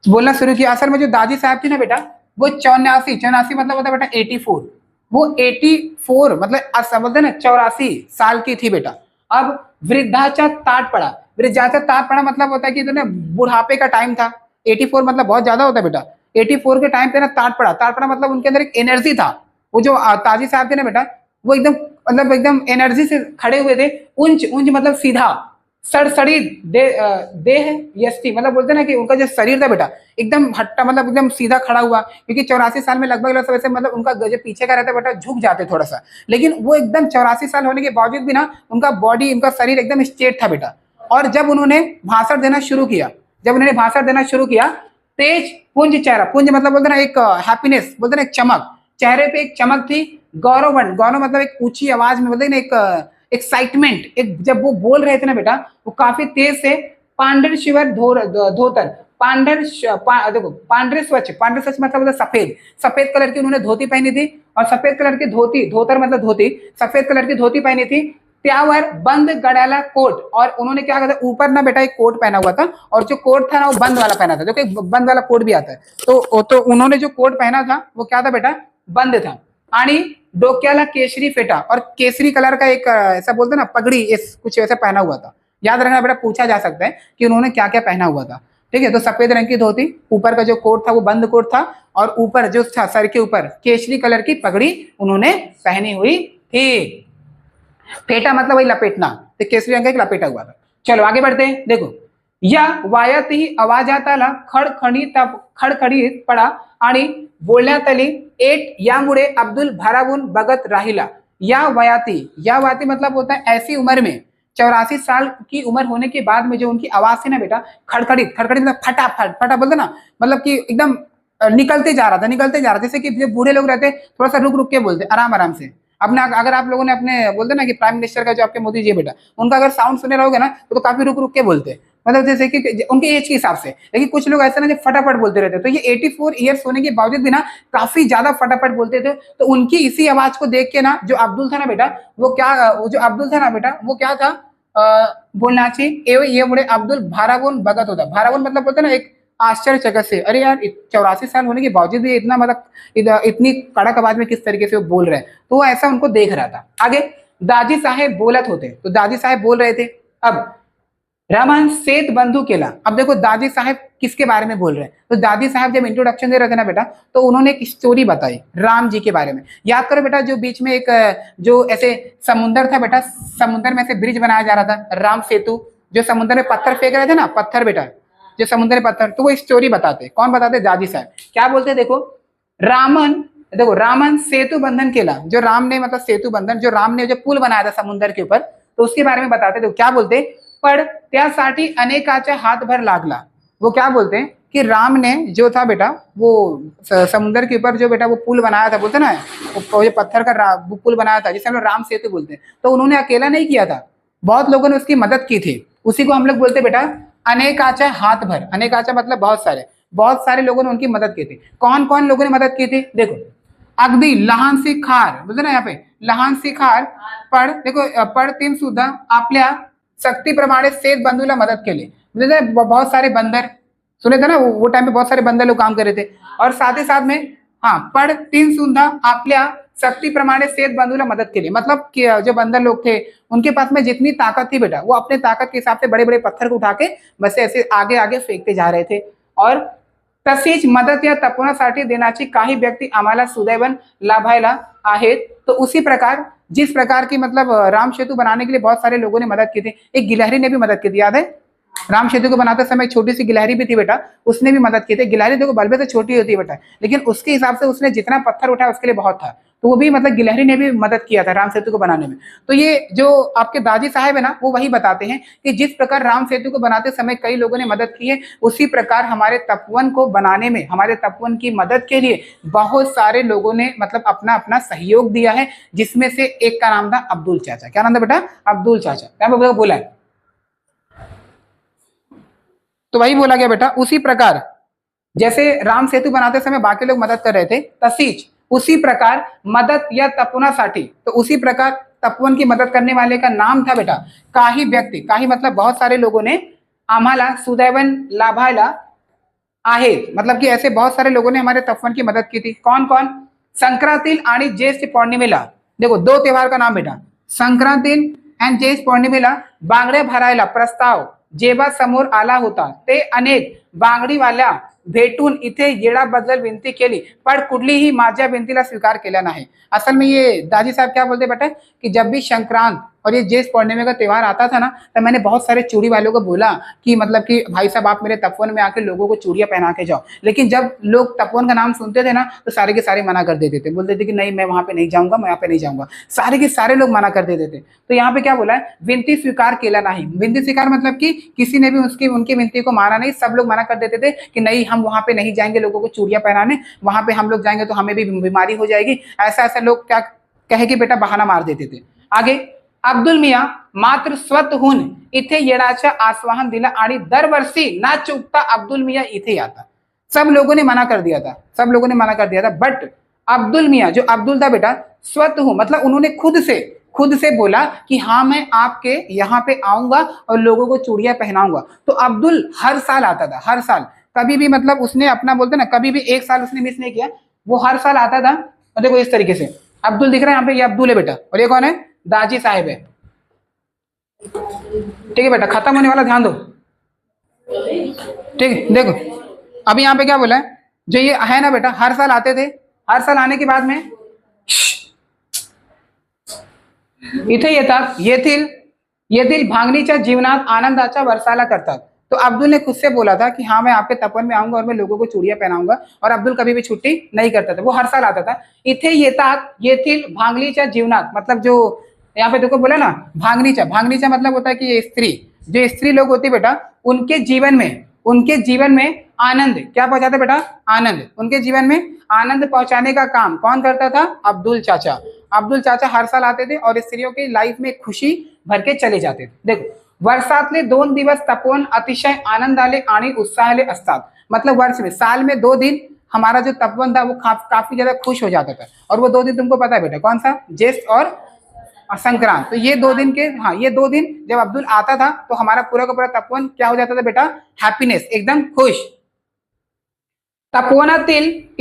बोलना शुरू किया। असल में जो दादी साहब थी ना बेटा, वो 84, 84 मतलब होता है बेटा 84, वो 84 मतलब बोलते ना 84 साल की थी बेटा। अब वृद्धाचा ताट पड़ा, वृद्धाचा ताट पड़ा मतलब होता है कि तो ना बुढ़ापे का टाइम था। 84 मतलब बहुत ज्यादा होता है बेटा। 84 के टाइम पे ना ताट पड़ा, ताट पड़ा मतलब उनके अंदर एक एनर्जी था। वो जो ताजी साहब थे ना बेटा, वो एकदम मतलब एकदम एनर्जी से खड़े हुए थे। उंच उंच मतलब सीधा, सड़सड़ी देह यष्टि मतलब बोलते ना कि उनका जो शरीर था बेटा एकदम हट्टा मतलब एकदम सीधा खड़ा हुआ, क्योंकि 84 साल में लगभग लगभग वैसे मतलब उनका जो पीछे का रहता बेटा झुक जाते थोड़ा सा, लेकिन वो एकदम 84 साल होने के बावजूद भी ना उनका बॉडी उनका शरीर एकदम स्ट्रेट था बेटा। और जब उन्होंने भाषण देना शुरू किया, जब उन्होंने भाषण देना शुरू किया, तेज पुंज चेहरा, पुंज मतलब बोलते ना एक हैप्पीनेस, बोलते ना एक चमक, चेहरे पे एक चमक थी। गौरवण, गौरव मतलब एक ऊंची आवाज में बोलते ना एक एक्साइटमेंट, एक जब वो बोल रहे थे ना बेटा वो काफी तेज से। पांडर शिवर धोतर, देखो पांडरे स्वच्छ, पांडरे स्वच्छ मतलब सफेद, सफेद कलर की उन्होंने धोती पहनी थी। और सफेद कलर की धोती, धोतर मतलब धोती, सफेद कलर की धोती पहनी थी। त्यावर बंद गड़ाला कोट, और उन्होंने क्या कहा था ऊपर ना बेटा एक कोट पहना हुआ था, और जो कोट था ना वो बंद वाला पहना था, जो कि बंद वाला कोट भी आता है। तो उन्होंने जो कोट पहना था वो क्या था बेटा, बंद था। आणि डोक्याला केसरी फेटा, और केसरी कलर का एक ऐसा बोलते ना पगड़ी, इस कुछ ऐसा पहना हुआ था। याद रखना बेटा, पूछा जा सकता है कि उन्होंने क्या क्या पहना हुआ था। ठीक है, तो सफेद रंग की धोती, ऊपर का जो कोट था वो बंद कोट था, और ऊपर जो था सर के ऊपर केसरी कलर की पगड़ी उन्होंने पहनी हुई थी। फेटा मतलब वही लपेटना, तो केसरी रंग का एक लपेटा हुआ था। चलो आगे बढ़ते हैं। देखो, या वायात ही आवाजाताला खडखडीत पडा आणि बोलण्यातली एट, यामुळे अब्दुल भारावून बगत राहिला। या वयाती मतलब होता है ऐसी उम्र में, 84 साल की उम्र होने के बाद में जो उनकी आवाज थी ना बेटा, खड़खड़ित, खड़खड़ित मतलब फटाफट, फटा बोलते ना मतलब कि एकदम निकलते जा रहा था, निकलते जा रहा था। जैसे कि जो बूढ़े लोग रहते थोड़ा सा रुक रुक के बोलते, आराम आराम से। अपने अगर आप लोगों ने अपने बोलते ना कि प्राइम मिनिस्टर का जो आपके मोदी जी बेटा, उनका अगर साउंड सुने रहोगे ना तो काफी रुक रुक के बोलते, मतलब जैसे कि उनके एज के हिसाब से। लेकिन कुछ लोग ऐसे ना जो फटाफट बोलते रहते, तो ये 84 ईयर्स होने के बावजूद भी ना काफी ज्यादा फटाफट बोलते थे। तो उनकी इसी आवाज को देख के ना जो अब्दुल था ना बेटा, वो जो अब्दुल था ना बेटा वो क्या था, बोलना चाहिए ये मुड़े अब्दुल भारावुन भगत होता। भारावुन मतलब बोलते ना एक आश्चर्यचकित से, अरे यार 84 साल होने के बावजूद भी इतना मतलब इतनी कड़क आवाज में किस तरीके से वो बोल रहे हैं, तो वो ऐसा उनको देख रहा था। आगे, दादी साहेब बोलत होते, तो दादी साहेब बोल रहे थे। अब रामान सेत बंधु केला। अब देखो दादी साहब किसके बारे में बोल रहे हैं, तो दादी साहब जब इंट्रोडक्शन दे रहे थे ना बेटा, तो उन्होंने एक स्टोरी बताई राम जी के बारे में। याद करो बेटा, जो बीच में एक जो ऐसे समुंदर था बेटा, समुंदर में से ब्रिज बनाया जा रहा था, राम सेतु, जो समुद्र में पत्थर फेंक रहे थे ना, पत्थर बेटा, जो समुद्र में पत्थर, तो वो स्टोरी बताते। कौन बताते, दादी साहब। क्या बोलते देखो, रामन, देखो रामन सेतु बंधन केला, जो राम ने मतलब सेतु बंधन, जो राम ने जो पुल बनाया था समुद्र के ऊपर, तो उसके बारे में बताते। तो क्या बोलते, पण त्यासाठी अनेकाच्या हातभर लागला। वो क्या बोलते हैं कि राम ने जो था बेटा वो समुद्र के ऊपर जो बेटा वो पुल बनाया था, बोलते ना वो जो पत्थर का वो पुल बनाया था, जिसे हम लोग राम सेतु बोलते हैं, तो उन्होंने अकेला नहीं किया था, बहुत लोगों ने उसकी मदद की थी। उसी को हम लोग बोलते बेटा अनेकाचा हाथ भर। अनेकाचा मतलब बहुत सारे, बहुत सारे लोगों ने उनकी मदद की थी। कौन कौन लोगों ने मदद की थी देखो, अगदी लहान सी खार, बोलते ना यहाँ पे लहान सी खार पड, देखो पड तीन सुद्धा आपल्या सक्तीप्रमाणे शेत बंधूला मदत केली। म्हणजे बहुत सारे बंदर सुने थे ना, वो टाइम पे बहुत सारे बंदर लोग काम कर रहे थे। और साथ ही साथ में हाँ, पड तीन सुद्धा आपल्या शक्तीप्रमाणे शेत बंधूला मदद केली, मतलब कि जो बंदर लोग थे उनके पास में जितनी ताकत थी बेटा, वो अपने ताकत के हिसाब से बड़े बड़े पत्थर को उठा के बस ऐसे आगे आगे फेंकते जा रहे थे। और तशीच मदत या तपोनासाठी देण्याची काही व्यक्ती आम्हाला सुदैवन लाभायला आहेत। तो उसी प्रकार जिस प्रकार की मतलब राम सेतु बनाने के लिए बहुत सारे लोगों ने मदद की थी, एक गिलहरी ने भी मदद की थी, याद है राम सेतु को बनाते समय एक छोटी सी गिलहरी भी थी बेटा, उसने भी मदद की थी। गिलहरी देखो बल्बे से छोटी होती है बेटा, लेकिन उसके हिसाब से उसने जितना पत्थर उठाया उसके लिए बहुत था, तो वो भी मतलब गिलहरी ने भी मदद किया था राम सेतु को बनाने में। तो ये जो आपके दादी साहब है ना, वो वही बताते हैं कि जिस प्रकार राम सेतु को बनाते समय कई लोगों ने मदद की है, उसी प्रकार हमारे तपोवन को बनाने में, हमारे तपोवन की मदद के लिए बहुत सारे लोगों ने मतलब अपना अपना सहयोग दिया है, जिसमें से एक का नाम था अब्दुल चाचा। क्या नाम था बेटा, अब्दुल चाचा। क्या बोला है, तो वही बोला गया बेटा, उसी प्रकार जैसे राम सेतु बनाते समय बाकी लोग मदद कर रहे थे, तसीच उसी प्रकार मदत या तपोनासाठी, तो उसी प्रकार तपोवन की मदद करने वाले का नाम था बेटा काही व्यक्ति, काही मतलब बहुत सारे लोगों ने आम्हाला सुदैवन लाभायला आहेत, मतलब कि ऐसे बहुत सारे लोगों ने हमारे तपोवन की मदद की थी। कौन कौन? संक्रांतील आणि ज्येष्ठ पौर्णिमेला, देखो दो त्योहार का नाम बेटा, संक्रांतील आणि ज्येष्ठ पौर्णिमेला बांगड्या भरायला प्रस्ताव जेव्हा समोर आला होता ते अनेक बांगडीवाल्या भेटून इथे येण्याबद्दल विनंती केली, पण कुठलीही माझ्या विनंतीला स्वीकार केला नहीं। असल में ये दादी साहब क्या बोलते बेटा कि जब भी संक्रांत और ये ज्येष्ठ पौर्णिमे का त्योहार आता था ना, तो मैंने बहुत सारे चूड़ी वालों को बोला कि मतलब कि भाई साहब आप मेरे तपोवन में आके लोगों को चूड़ियां पहना के जाओ, लेकिन जब लोग तपोवन का नाम सुनते थे ना तो सारे के सारे मना कर देते थे, बोलते थे कि नहीं मैं वहां पे नहीं जाऊंगा, मैं यहाँ पे नहीं जाऊंगा, सारे के सारे लोग मना कर देते थे। तो यहाँ पे क्या बोला है, विनती स्वीकार केला नहीं। विनती स्वीकार मतलब कि किसी ने भी उसकी उनकी विनती को माना नहीं, सब लोग मना कर देते थे कि नहीं हम वहां पे नहीं जाएंगे लोगों को चूड़ियां पहनाने, वहां पे हम लोग जाएंगे तो हमें भी बीमारी हो जाएगी, ऐसा ऐसा लोग क्या कहे कि बेटा बहाना मार देते थे। आगे, अब्दुल मियाँ मात्र स्वतःहून इथे येण्याचं आश्वासन दिलं आणि दरवर्षी ना चुकता अब्दुल मियाँ इथे आता। सब लोगों ने मना कर दिया था, सब लोगों ने मना कर दिया था, बट अब्दुल मियाँ जो अब्दुल था बेटा, स्वतः मतलब उन्होंने खुद से बोला कि हाँ मैं आपके यहाँ पे आऊंगा और लोगों को चूड़ियां पहनाऊंगा। तो अब्दुल हर साल आता था, हर साल, कभी भी मतलब उसने अपना बोलते ना, कभी भी एक साल उसने मिस नहीं किया, वो हर साल आता था। और देखो इस तरीके से अब्दुल दिख रहा है यहाँ पे, ये अब्दुल है बेटा, और ये कौन है? दाजी साहेब है। ठीक है बेटा, खत्म होने वाला, ध्यान दो। ठीक है, देखो अभी यहाँ पे क्या बोला है, जो ये है ना बेटा, हर साल आते थे, हर साल आने के बाद में इथे येतात, येथील भांगणीच्या जीवनात आनंदाचा वर्षाला करतात। तो अब्दुल ने खुद से बोला था कि हाँ मैं आपके तपोवन में आऊंगा और मैं लोगों को चूड़ियां पहनाऊंगा, और अब्दुल कभी भी छुट्टी नहीं करता था, वो हर साल आता था। इथे येतात येथील भांगणीच्या जीवनात, मतलब जो यहाँ पे देखो बोला ना भांगनीचा मतलब होता है कि ये स्त्री, जो स्त्री लोग होती बेटा, उनके जीवन में आनंद क्या पहुंचाता बेटा? आनंद, उनके जीवन में आनंद पहुंचाने का काम कौन करता था? अब्दुल चाचा। अब्दुल चाचा हर साल आते थे और स्त्रियों की लाइफ में खुशी भर के चले जाते थे। देखो वर्षातले 2 दिवस तपोवन अतिशय आनंदाले आणि उत्साहाले असतात, मतलब वर्ष में साल में 2 दिन हमारा जो तपोवन था वो काफी ज्यादा खुश हो जाता था, और वो 2 दिन तुमको पता है बेटा कौन सा? ज्येष्ठ और संक्रांत। तो ये 2 दिन के, हाँ ये 2 दिन जब अब्दुल आता था तो हमारा पूरा का पूरा तपोवन क्या हो जाता था बेटा? हैप्पीनेस, एकदम खुश। तपोवनातील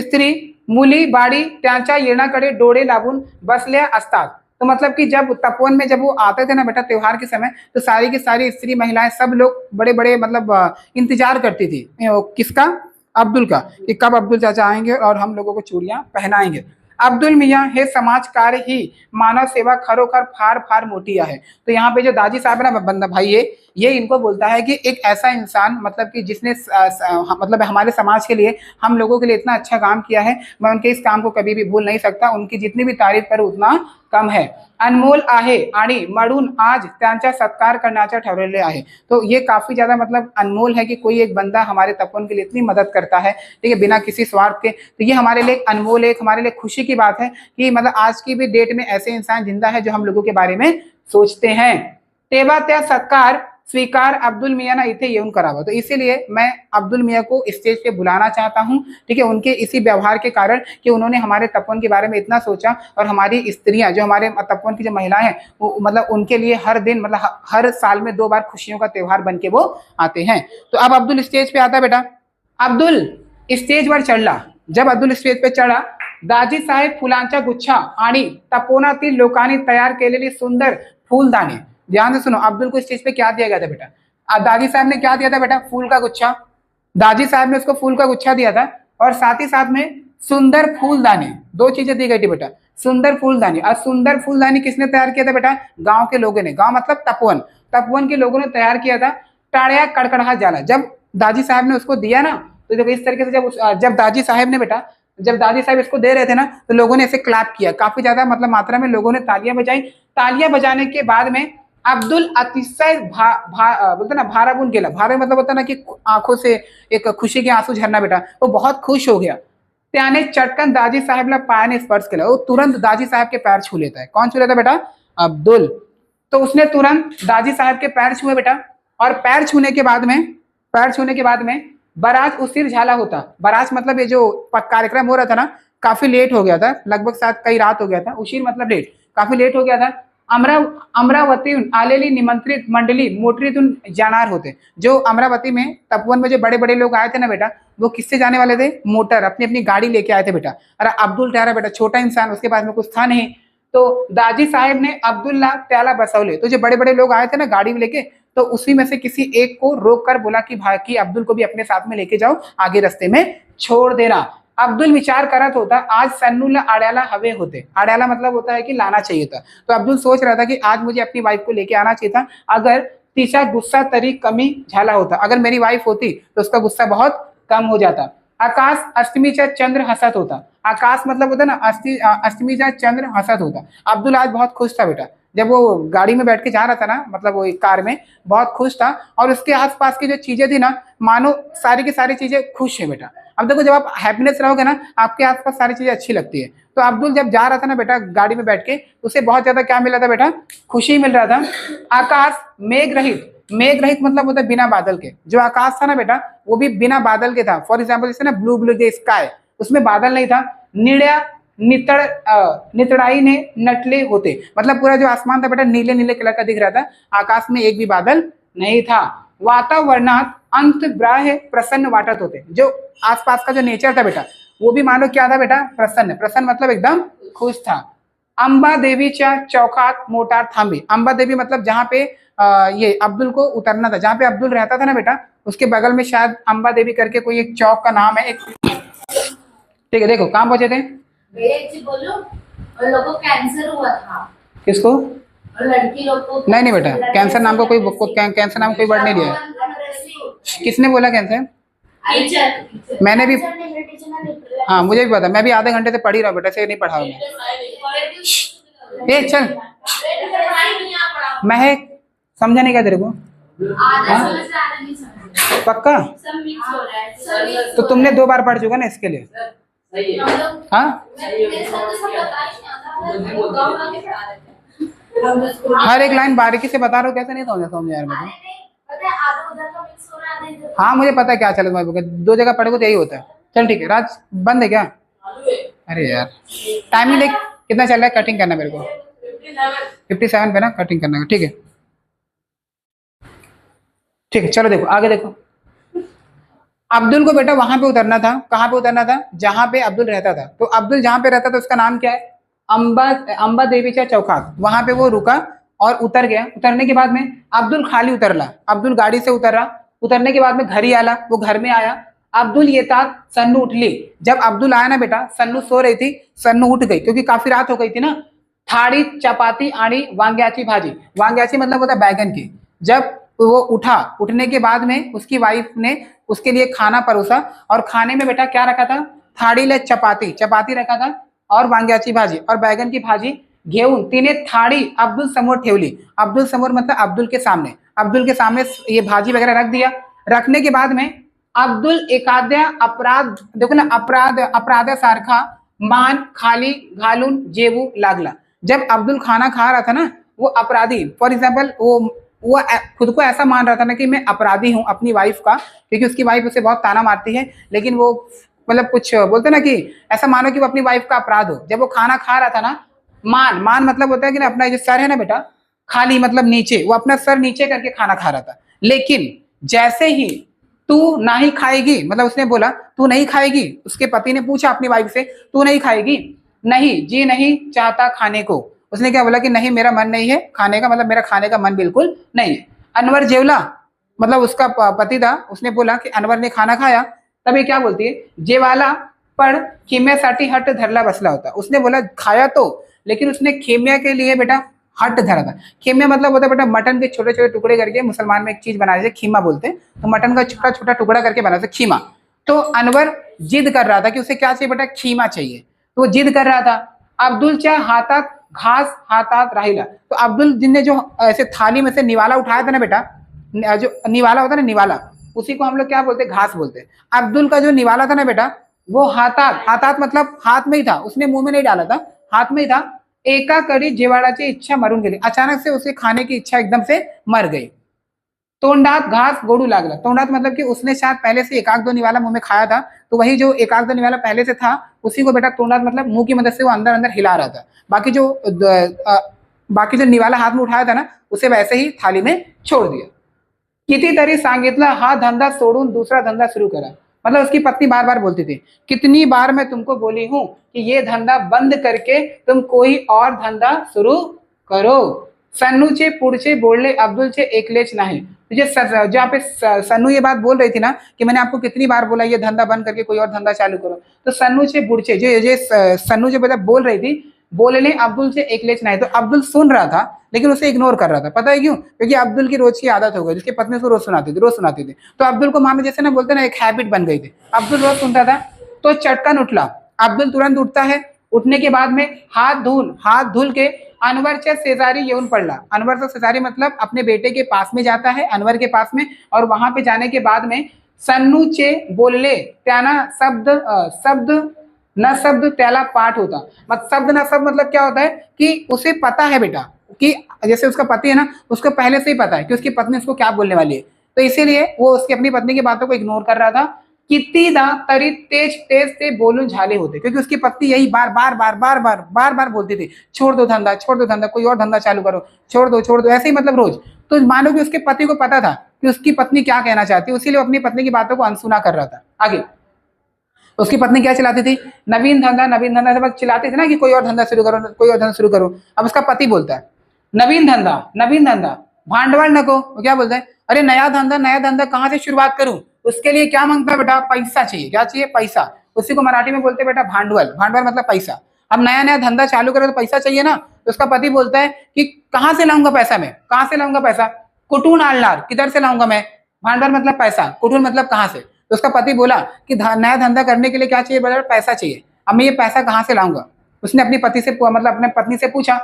स्त्री मुली बाळी त्यांच्या येण्याकडे डोळे लागून बसल्या असतात। तो मतलब कि जब तपोवन में जब वो आते थे ना बेटा त्योहार के समय, तो सारी की सारी स्त्री महिलाएं सब लोग बड़े बड़े मतलब इंतजार करती थी, किसका? अब्दुल का, कि कब अब्दुल चाचा आएंगे और हम लोगों को चूड़ियां पहनाएंगे। अब्दुल मियाँ हे समाज कार्य ही मानव सेवा खरोखर फार फार मोठी आहे। तो यहाँ पे जो दाजी साहब है ना बंदा भाई, ये इनको बोलता है कि एक ऐसा इंसान मतलब कि जिसने मतलब हमारे समाज के लिए, हम लोगों के लिए इतना अच्छा काम किया है, मैं उनके इस काम को कभी भी भूल नहीं सकता, उनकी जितनी भी तारीफ करूं उतना कम है। अनमोल आहे आणि म्हणून आज त्यांचा सत्कार करण्याचे ठरवलेले आहे। तो ये काफी ज्यादा मतलब अनमोल है कि कोई एक बंदा हमारे तपोवन के लिए इतनी मदद करता है, ठीक है, बिना किसी स्वार्थ के। तो ये हमारे लिए अनमोल, एक हमारे लिए खुशी की बात है कि मतलब आज की भी डेट में ऐसे इंसान जिंदा है जो हम लोगों के बारे में सोचते हैं। तेव्हा त्या सत्कार स्वीकार अब्दुल मियाँ ना इथे येऊन करावा। तो इसीलिए मैं अब्दुल मियाँ को स्टेज पे बुलाना चाहता हूँ, ठीक है, उनके इसी व्यवहार के कारण कि उन्होंने हमारे तपोवन के बारे में इतना सोचा, और हमारी स्त्रियां जो हमारे तपोवन की जो महिलाएं हैं वो मतलब उनके लिए हर दिन मतलब हर साल में 2 बार खुशियों का त्योहार बन के वो आते हैं। तो अब अब्दुल स्टेज पे आता बेटा, अब्दुल स्टेजवर चढला। जब अब्दुल स्टेज पे चढा, दाजी साहेब फुलांचा गुच्छा आणि तपोवनातील लोकांनी तयार केलेली सुंदर फूलदानी, ध्यान से सुनो, अब्दुल को स्टेज पे क्या दिया गया था बेटा? दादी साहब ने क्या दिया था बेटा? फूल का गुच्छा। दादी साहब ने उसको फूल का गुच्छा दिया था, और साथ ही साथ में सुंदर फूलदानी, 2 चीजें दी गई थी बेटा, सुंदर फूलदानी। और सुंदर फूलदानी किसने तैयार किया था बेटा? गांव के लोगों ने, गांव मतलब तपोवन के लोगों ने तैयार किया था। टाड़िया कड़कड़ाहट जाला, जब दादी साहब ने उसको दिया ना, तो देखो इस तरीके से जब दादी साहब ने बेटा, जब दादी साहब इसको दे रहे थे ना, तो लोगों ने ऐसे क्लैप किया, काफी ज्यादा मतलब मात्रा में लोगों ने तालियां बजाई। तालियां बजाने के बाद में अब्दुल अतिशय बोलते ना भारावून गेला, भारा मतलब होता ना कि आंखों से एक खुशी के आंसू झरना बेटा, वो बहुत खुश हो गया। त्याने चटकन दाजी साहेबला पायाने स्पर्श केला, वो तुरंत दाजी साहब के पैर छू लेता है। कौन छू लेता बेटा? अब्दुल। तो उसने तुरंत दाजी साहब के पैर छुए बेटा, और पैर छूने के बाद में बराज उसिर झाला होता। बराज मतलब ये जो कार्यक्रम हो रहा था ना, काफी लेट हो गया था, लगभग साथ कई रात हो गया था, उसिर मतलब लेट, काफी लेट हो गया था। अमरावती आलेली निमंत्रित मंडली मोटरीतून जाणार होते। जो अमरावती में तपोवन में जो बड़े बड़े लोग आए थे ना बेटा, वो किससे जाने वाले थे? मोटर, अपनी अपनी गाड़ी लेके आए थे बेटा। अरे अब्दुल ठहरा बेटा छोटा इंसान, उसके पास में कुछ था नहीं, तो दाजी साहेब ने अब्दुल्ला त्याला बसौले, तो जो बड़े बड़े लोग आए थे ना गाड़ी में लेके, तो उसी में से किसी एक को रोक कर बोला कि भाई की अब्दुल को भी अपने साथ में लेके जाओ, आगे रास्ते में छोड़ देना। अब्दुल विचार करत होता आज सन्नूला आड़्याला हवे होते। आड़्याला मतलब होता है कि लाना चाहिए था। तो अब्दुल सोच रहा था कि आज मुझे अपनी वाइफ को लेके आना चाहिए था, अगर तिचा गुस्सा तरी कमी झाला होता, अगर मेरी वाइफ होती तो उसका गुस्सा बहुत कम हो जाता। आकाश अष्टमीचा चंद्र हसत होता। आकाश मतलब होता ना अष्टमीचा चंद्र हसत होता। अब्दुल आज बहुत खुश था बेटा, जब वो गाड़ी में बैठ के जा रहा था ना, मतलब वो कार में, बहुत खुश था। और उसके आसपास की जो चीजें थी ना, मानो सारी की सारी चीजें खुश है बेटा। अब देखो जब आप हैप्पीनेस रहोगे ना, आपके आसपास सारी चीजें अच्छी लगती है। तो अब्दुल जब जा रहा था ना बेटा गाड़ी में बैठ के, उसे बहुत ज्यादा क्या मिल रहा था बेटा? खुशी मिल रहा था। आकाश मेघ रहित, मेघ रहित मतलब होता है बिना बादल के। जो आकाश था ना बेटा, वो भी बिना बादल के था। फॉर एग्जाम्पल जैसे ना ब्लू ब्लू डे स्काई, उसमें बादल नहीं था। निड़ा नितड़ाई ने नटले होते, मतलब पूरा जो आसमान था बेटा नीले नीले कलर का दिख रहा था, आकाश में एक भी बादल नहीं था। वातावरणात अंत ब्राह्य प्रसन्न वाटत होते, जो आसपास का जो नेचर था बेटा, वो भी मानो क्या था बेटा? प्रसन्न। प्रसन्न मतलब एकदम खुश था। अंबा देवीच्या चौकात मोटार थांबी। अंबा देवी मतलब जहाँ पे ये अब्दुल को उतरना था, जहाँ पे अब्दुल रहता था ना बेटा, उसके बगल में शायद अंबा देवी करके कोई एक चौक का नाम है एक। ठीक है, देखो कहाँ पहुंचे थे? बोलो, और लोगों को कैंसर हुआ था। किसको? और लड़की लोग को नहीं बेटा, कैंसर नाम का कैंसर नाम कोई वर्ड नहीं दिया। किसने बोला कैंसर? मैंने भी, हाँ मुझे भी पता, मैं भी आधे घंटे से पढ़ ही रहा बेटा, से नहीं पढ़ा मैं। चल महक, समझा नहीं क्या तेरे को? पक्का? तो तुमने 2 बार पढ़ चुका ना इसके लिए। हाँ हर एक लाइन बारीकी से बता रहा हूँ, कैसे नहीं समझ यार मेरे। हाँ मुझे पता है क्या चल रहा है, 2 जगह पढ़े को तो यही होता है। चल ठीक है, राज बंद है क्या? अरे यार टाइमिंग देख कितना चल रहा है, कटिंग करना मेरे को 57 पे ना कटिंग करना है। ठीक है ठीक है, चलो देखो आगे देखो। अब्दुल को बेटा वहां पे उतरना था। कहाँ पे उतरना था? जहां पे अब्दुल रहता था। तो अब्दुल जहां पे रहता था उसका नाम क्या है? अंबा देवीचा चौकात। वहां पे वो रुका और उतर गया। उतरने के बाद में अब्दुल खाली उतरला, अब्दुल गाड़ी से उतरा। उतरने के बाद में घर ही आला, वो घर में आया। अब्दुल ये तात सन्नू उठली। जब अब्दुल आया ना बेटा, सन्नू सो रही थी, सन्नू उठ गई क्योंकि काफी रात हो गई थी ना। थाड़ी चपाती आणि वांग्याची भाजी, वांग्याची मतलब होता है बैगन की। जब वो उठा, उठने के बाद में उसकी वाइफ ने उसके लिए खाना परोसा, और खाने में बेटा क्या रखा था? थाड़ी ले चपाती, चपाती रखा था और वांग्याची भाजी और बैगन की भाजी घेऊन तिने थाड़ी अब्दुल समोर ठेवली। अब्दुल समोर मतलब अब्दुल के सामने, अब्दुल के सामने ये भाजी वगैरह रख दिया। रखने के बाद में अब्दुल एखाद्या अपराध, देखो ना, अपराधासारखा मान खाली घालून जेवू लागला। जब अब्दुल खाना खा रहा था ना, वो अपराधी, फॉर एग्जाम्पल वो खुद को ऐसा मान रहा था ना कि मैं अपराधी हूं अपनी वाइफ का, क्योंकि उसकी वाइफ उसे बहुत ताना मारती है, लेकिन वो मतलब कुछ बोलते ना कि ऐसा मानो कि वो अपनी वाइफ का अपराध हो। जब वो खाना खा रहा था ना, मान मतलब होता है कि ना अपना जो सर है ना बेटा, खाली मतलब नीचे, वो अपना सर नीचे करके खाना खा रहा था। लेकिन जैसे ही तू नहीं खाएगी, मतलब उसने बोला तू नहीं खाएगी, उसके पति ने पूछा अपनी वाइफ से तू नहीं खाएगी? नहीं जी, नहीं चाहता खाने को। उसने क्या बोला कि नहीं मेरा मन नहीं है खाने का, मतलब मेरा खाने का मन बिल्कुल नहीं है। अनवर जेवला, मतलब उसका पति था, उसने बोला कि अनवर ने खाना खाया। तब ये क्या बोलती है? जेवाला पर खेम्यासाठी हट धरला बसला होता। उसने बोला खाया तो, लेकिन उसने खेम्या के लिए बेटा हट धरा था। खेम्या मतलब होता है बेटा मटन के छोटे छोटे टुकड़े करके, मुसलमान में एक चीज बनाई जाए खीमा बोलते हैं, तो मटन का छोटा छोटा टुकड़ा करके बना था खीमा। तो अनवर जिद कर रहा था कि उसे क्या चाहिए बेटा? खीमा चाहिए। तो वो जिद कर रहा था। अब्दुल चा हाथात घास हाथात राहिला। तो अब्दुल जिनने जो ऐसे थाली में से निवाला उठाया था ना बेटा, जो निवाला होता है ना, निवाला, उसी को हम लोग क्या बोलते हैं? घास बोलते हैं। अब्दुल का जो निवाला था ना बेटा, वो हाथात, हाथात मतलब हाथ में ही था, उसने मुंह में नहीं डाला था, हाथ में ही था। एका कड़ी जेवाड़ाची इच्छा मरून गेली। अचानक से उसे खाने की इच्छा एकदम से मर गई। तोंडात घास गोड़ू लागला। तोंडात मतलब कि उसने शायद पहले से 1-2 निवाला मुंह में खाया था, तो वही जो 1-2 निवाला पहले से था, उसी को बेटा तोंडात मतलब मुंह की मदद से वो अंदर अंदर हिला रहा था। बाकी जो बाकी जो निवाला हाथ में उठाया था ना उसे वैसे ही थाली में छोड़ दिया। कितीतरी सांगितलं हा धंदा सोडून दूसरा धंदा शुरू करा। मतलब उसकी पत्नी बार बार बोलती थी, कितनी बार मैं तुमको बोली हूं कि ये धंधा बंद करके तुम कोई और धंधा शुरू करो। सन्नूचे पुढचे बोलले अब्दुलचे एकलेच नाही। तुझे जहाँ पे सन्नू ये बात बोल रही थी ना कि मैंने आपको कितनी बार बोला ये धंधा बंद करके कोई और धंधा चालू करो, तो सन्नूचे बुढ़चे जो सन्नू जो बोल रही थी बोलने अब्दुल से एकलेच नहीं, तो अब्दुल सुन रहा था लेकिन उसे इग्नोर कर रहा था। पता है क्यों? क्योंकि अब्दुल की रोज की आदत हो गई, जिसकी पत्नी उसको रोज सुनाती थी। तो अब्दुल को मामे जैसे ना बोलते ना एक हैबिट बन गई थी, अब्दुल रोज सुनता था। तो चटकन उठला, अब्दुल तुरंत उठता है। उठने के बाद में हाथ धुल के अनवरच्या शेजारी येऊन पडला। अनवरचा शेजारी मतलब अपने बेटे के पास में जाता है, अनवर के पास में, और वहां पे जाने के बाद में सन्नूचे बोलले त्याना शब्द न शब्द त्याला पाठ होता। मत शब्द न शब्द मतलब क्या होता है कि उसे पता है बेटा कि जैसे उसका पति है ना, उसको पहले से ही पता है कि उसकी पत्नी उसको क्या बोलने वाली है, तो इसीलिए वो उसकी अपनी पत्नी की बातों को इग्नोर कर रहा था। कितीदा तरी तेज तेज से बोलूं झाले होते, क्योंकि उसकी पत्नी यही बार बार बोलती थी, छोड़ दो धंधा, कोई और धंधा चालू करो, छोड़ दो, ऐसे ही मतलब रोज। तो मानो कि उसके पति को पता था कि उसकी पत्नी क्या कहना चाहती है, इसीलिए अपनी पत्नी की बातों को अनसुना कर रहा था। आगे उसकी पत्नी क्या चिल्लाती थी? नवीन धंधा सब चिल्लाते थे ना कि कोई और धंधा शुरू करो। अब उसका पति बोलता है नवीन धंधा भांडवल नको। वो क्या बोलता है? अरे नया धंधा कहाँ से शुरुआत करूं? उसके लिए क्या मांगता है बेटा? पैसा चाहिए। क्या चाहिए? पैसा। उसी को मराठी में बोलते बेटा भांडवल मतलब पैसा। अब नया धंधा चालू करो तो पैसा चाहिए ना, तो उसका पति बोलता है कि कहाँ से लाऊंगा पैसा? मैं कहाँ से लाऊंगा पैसा? कुटून आलनार, किधर से लाऊंगा मैं? भांडवल मतलब पैसा, कुटून मतलब कहाँ से। तो उसका पति बोला कि नया धंधा करने के लिए क्या चाहिए बेटा? पैसा चाहिए। अब मैं ये पैसा कहाँ से लाऊंगा? उसने अपनी पति से मतलब अपने पत्नी से पूछा।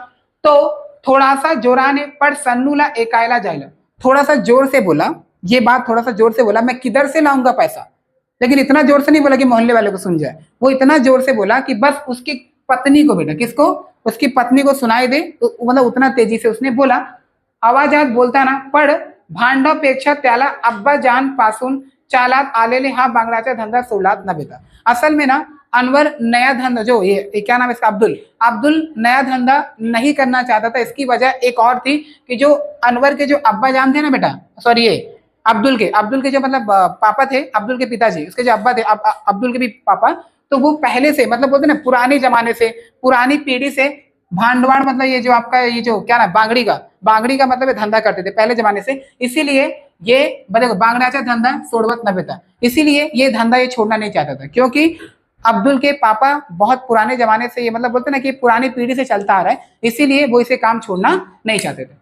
तो थोड़ा सा जोराने पर सन्नूला एकायला जायला, थोड़ा सा जोर से बोला, ये बात थोड़ा सा जोर से बोला, मैं किधर से लाऊंगा पैसा। लेकिन इतना जोर से नहीं बोला कि मोहल्ले वाले को सुन जाए, वो इतना जोर से बोला कि बस उसकी पत्नी को, बेटा किसको? उसकी पत्नी को सुनाई दे, तो मतलब उतना तेजी से उसने बोला। आवाजात बोलता ना पण भांडापेक्षा त्याला अब्बा जान पासून चालात आलेले हा बांगड्याचा धंदा सोडलात ना बेटा। असल में ना अनवर नया धंधा जो ये क्या नाम है इसका? अब्दुल नया धंधा नहीं करना चाहता था। इसकी वजह एक और थी कि जो अनवर के जो अब्बा जान थे ना बेटा, सॉरी ये अब्दुल के जो मतलब पापा थे, अब्दुल के पिताजी, उसके जो अब्बा थे, अब्दुल के भी पापा, तो वो पहले से मतलब बोलते ना पुराने जमाने से, पुरानी पीढ़ी से भांडवाड़ मतलब ये जो आपका ये जो क्या ना बांगड़ी का मतलब धंधा करते थे पहले जमाने से। इसीलिए ये देखो बांगड्याचा धंदा सोडवत न बेटा, इसीलिए ये धंधा ये छोड़ना नहीं चाहता था, क्योंकि अब्दुल के पापा बहुत पुराने जमाने से ये मतलब बोलते ना कि पुरानी पीढ़ी से चलता आ रहा है, इसीलिए वो इसे काम छोड़ना नहीं चाहते थे।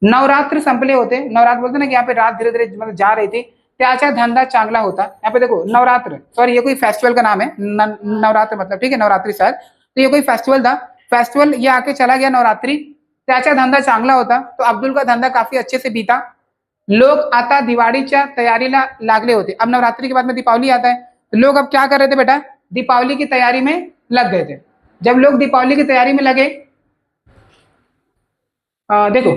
नवरात्र संपले होते, नवरात्र बोलते ना कि यहाँ पे रात धीरे धीरे मतलब जा रही थी, त्याचा धंदा चांगला होता। यहाँ पे देखो नवरात्र, सॉरी ये कोई फेस्टिवल का नाम है, नवरात्र मतलब ठीक है नवरात्रि शायद, तो ये कोई फेस्टिवल था, फेस्टिवल ये आके चला गया नवरात्रि, त्याचा धंदा चांगला होता, तो अब्दुल का धंधा काफी अच्छे से बीता। लोग आता दिवाळीच्या तयारीला लागले होते। अब नवरात्रि के बाद में दीपावली आता है, तो लोग अब क्या कर रहे थे बेटा? दीपावली की तैयारी में लग गए थे। जब लोग दीपावली की तैयारी में लगे, देखो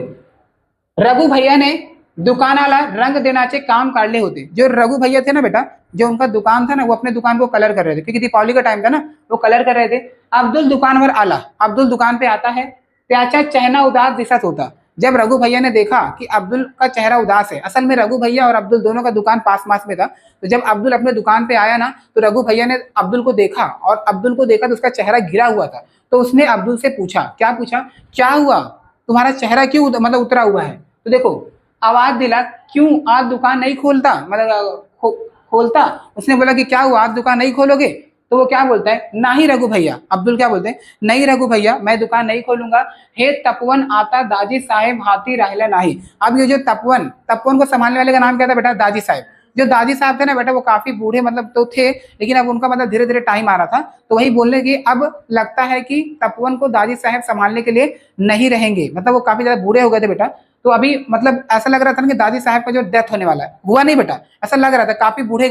रघु भैया ने दुकानाला रंग देण्याचे काम काढले होते। जो रघु भैया थे ना बेटा, जो उनका दुकान था ना, वो अपने दुकान को कलर कर रहे थे, क्योंकि दीपावली का टाइम था ना, वो कलर कर रहे थे। अब्दुल दुकानवर आला, अब्दुल दुकान पे आता है, त्याचा चेहरा उदास दिसत होता। जब रघु भैया ने देखा कि अब्दुल का चेहरा उदास है, असल में रघु भैया और अब्दुल दोनों का दुकान पास में था, तो जब अब्दुल अपने दुकान पे आया ना, तो रघु भैया ने अब्दुल को देखा, और अब्दुल को देखा तो उसका चेहरा गिरा हुआ था। तो उसने अब्दुल से पूछा, क्या पूछा? क्या हुआ, तुम्हारा चेहरा क्यों मतलब उतरा हुआ है? तो देखो आवाज दिला, क्यों आज दुकान नहीं खोलता, मतलब खोलता। उसने बोला कि क्या हुआ, आज दुकान नहीं खोलोगे? तो वो क्या बोलता है? नहीं रघु भैया, अब्दुल क्या बोलते हैं? नहीं रघु भैया, मैं दुकान नहीं खोलूंगा। हे तपवन आता दाजी साहेब हाथी राहिला नहीं। अब ये जो तपवन को संभालने वाले का नाम क्या था बेटा? दाजी साहेब। जो दादी साहब थे ना बेटा, वो काफी बूढ़े मतलब तो थे, लेकिन अब उनका मतलब धीरे धीरे टाइम आ रहा था, तो वही बोलने की अब लगता है कि तपवन को दादी साहब संभालने के लिए नहीं रहेंगे, मतलब वो काफी ज्यादा बूढ़े हो गए थे बेटा। तो अभी मतलब ऐसा लग रहा था ना कि दादी साहब का जो डेथ होने वाला है, हुआ नहीं बेटा, ऐसा लग रहा था, काफी बूढ़े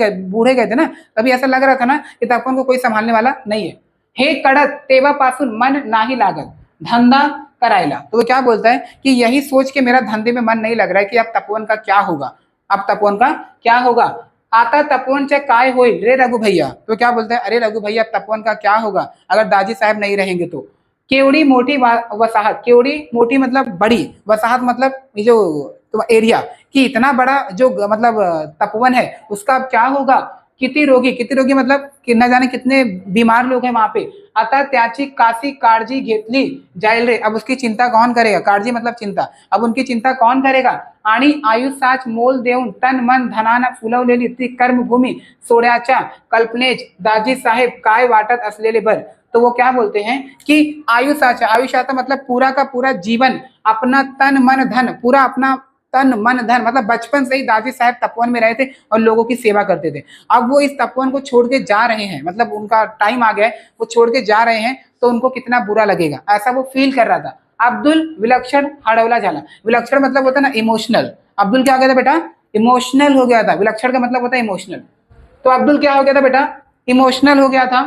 गए थे ना, तभी ऐसा लग रहा था ना कि तपवन को कोई संभालने वाला नहीं है। हे कडक तेव्हापासून मन नाही लागत धंदा करायला। तो वो क्या बोलता है कि यही सोच के मेरा धंधे में मन नहीं लग रहा है कि अब तपवन का क्या होगा, अब तपवन का क्या होगा। आता तपवनचे काय होईल रे रघु भैया। तो क्या बोलते हैं? अरे रघु भैया, तपवन का क्या होगा अगर दादी साहब नहीं रहेंगे तो। केवड़ी मोटी वसाहत, केवड़ी मोटी मतलब बड़ी, वसाहत मतलब ये जो एरिया कि इतना बड़ा जो मतलब तपोवन है उसका क्या होगा, किती रोगी मतलब कि न जाने कितने बीमार लोग हैं वहां पे। अतः त्याची काशी काळजी घेतली जाईल रे, अब उसकी चिंता कौन करेगा, काळजी मतलब चिंता, अब उनकी चिंता कौन करेगा। आणि आयुष्याच मोल देऊन तन मन धनानं फुलवलेली ती कर्मभूमी सोड्याच्या कल्पनेच दाजी साहेब काय वाटत असलेले भर। तो वो क्या बोलते हैं कि आयुष्याचा, आयुष्याचा मतलब पूरा का पूरा जीवन, अपना तन मन धन, पूरा अपना तन मन धन मतलब बचपन से ही दादी साहब तपोवन में रहे थे और लोगों की सेवा करते थे। अब वो इस तपोवन को छोड़ के जा रहे हैं, मतलब उनका टाइम आ गया है, वो छोड़ के जा रहे हैं, तो उनको कितना बुरा लगेगा, ऐसा वो फील कर रहा था। अब्दुल विलक्षण हड़वला झाला, विलक्षण मतलब होता है ना इमोशनल, अब्दुल क्या हो गया था बेटा, इमोशनल हो गया था, विलक्षण का मतलब होता है इमोशनल। तो अब्दुल क्या हो गया था बेटा, इमोशनल हो गया था।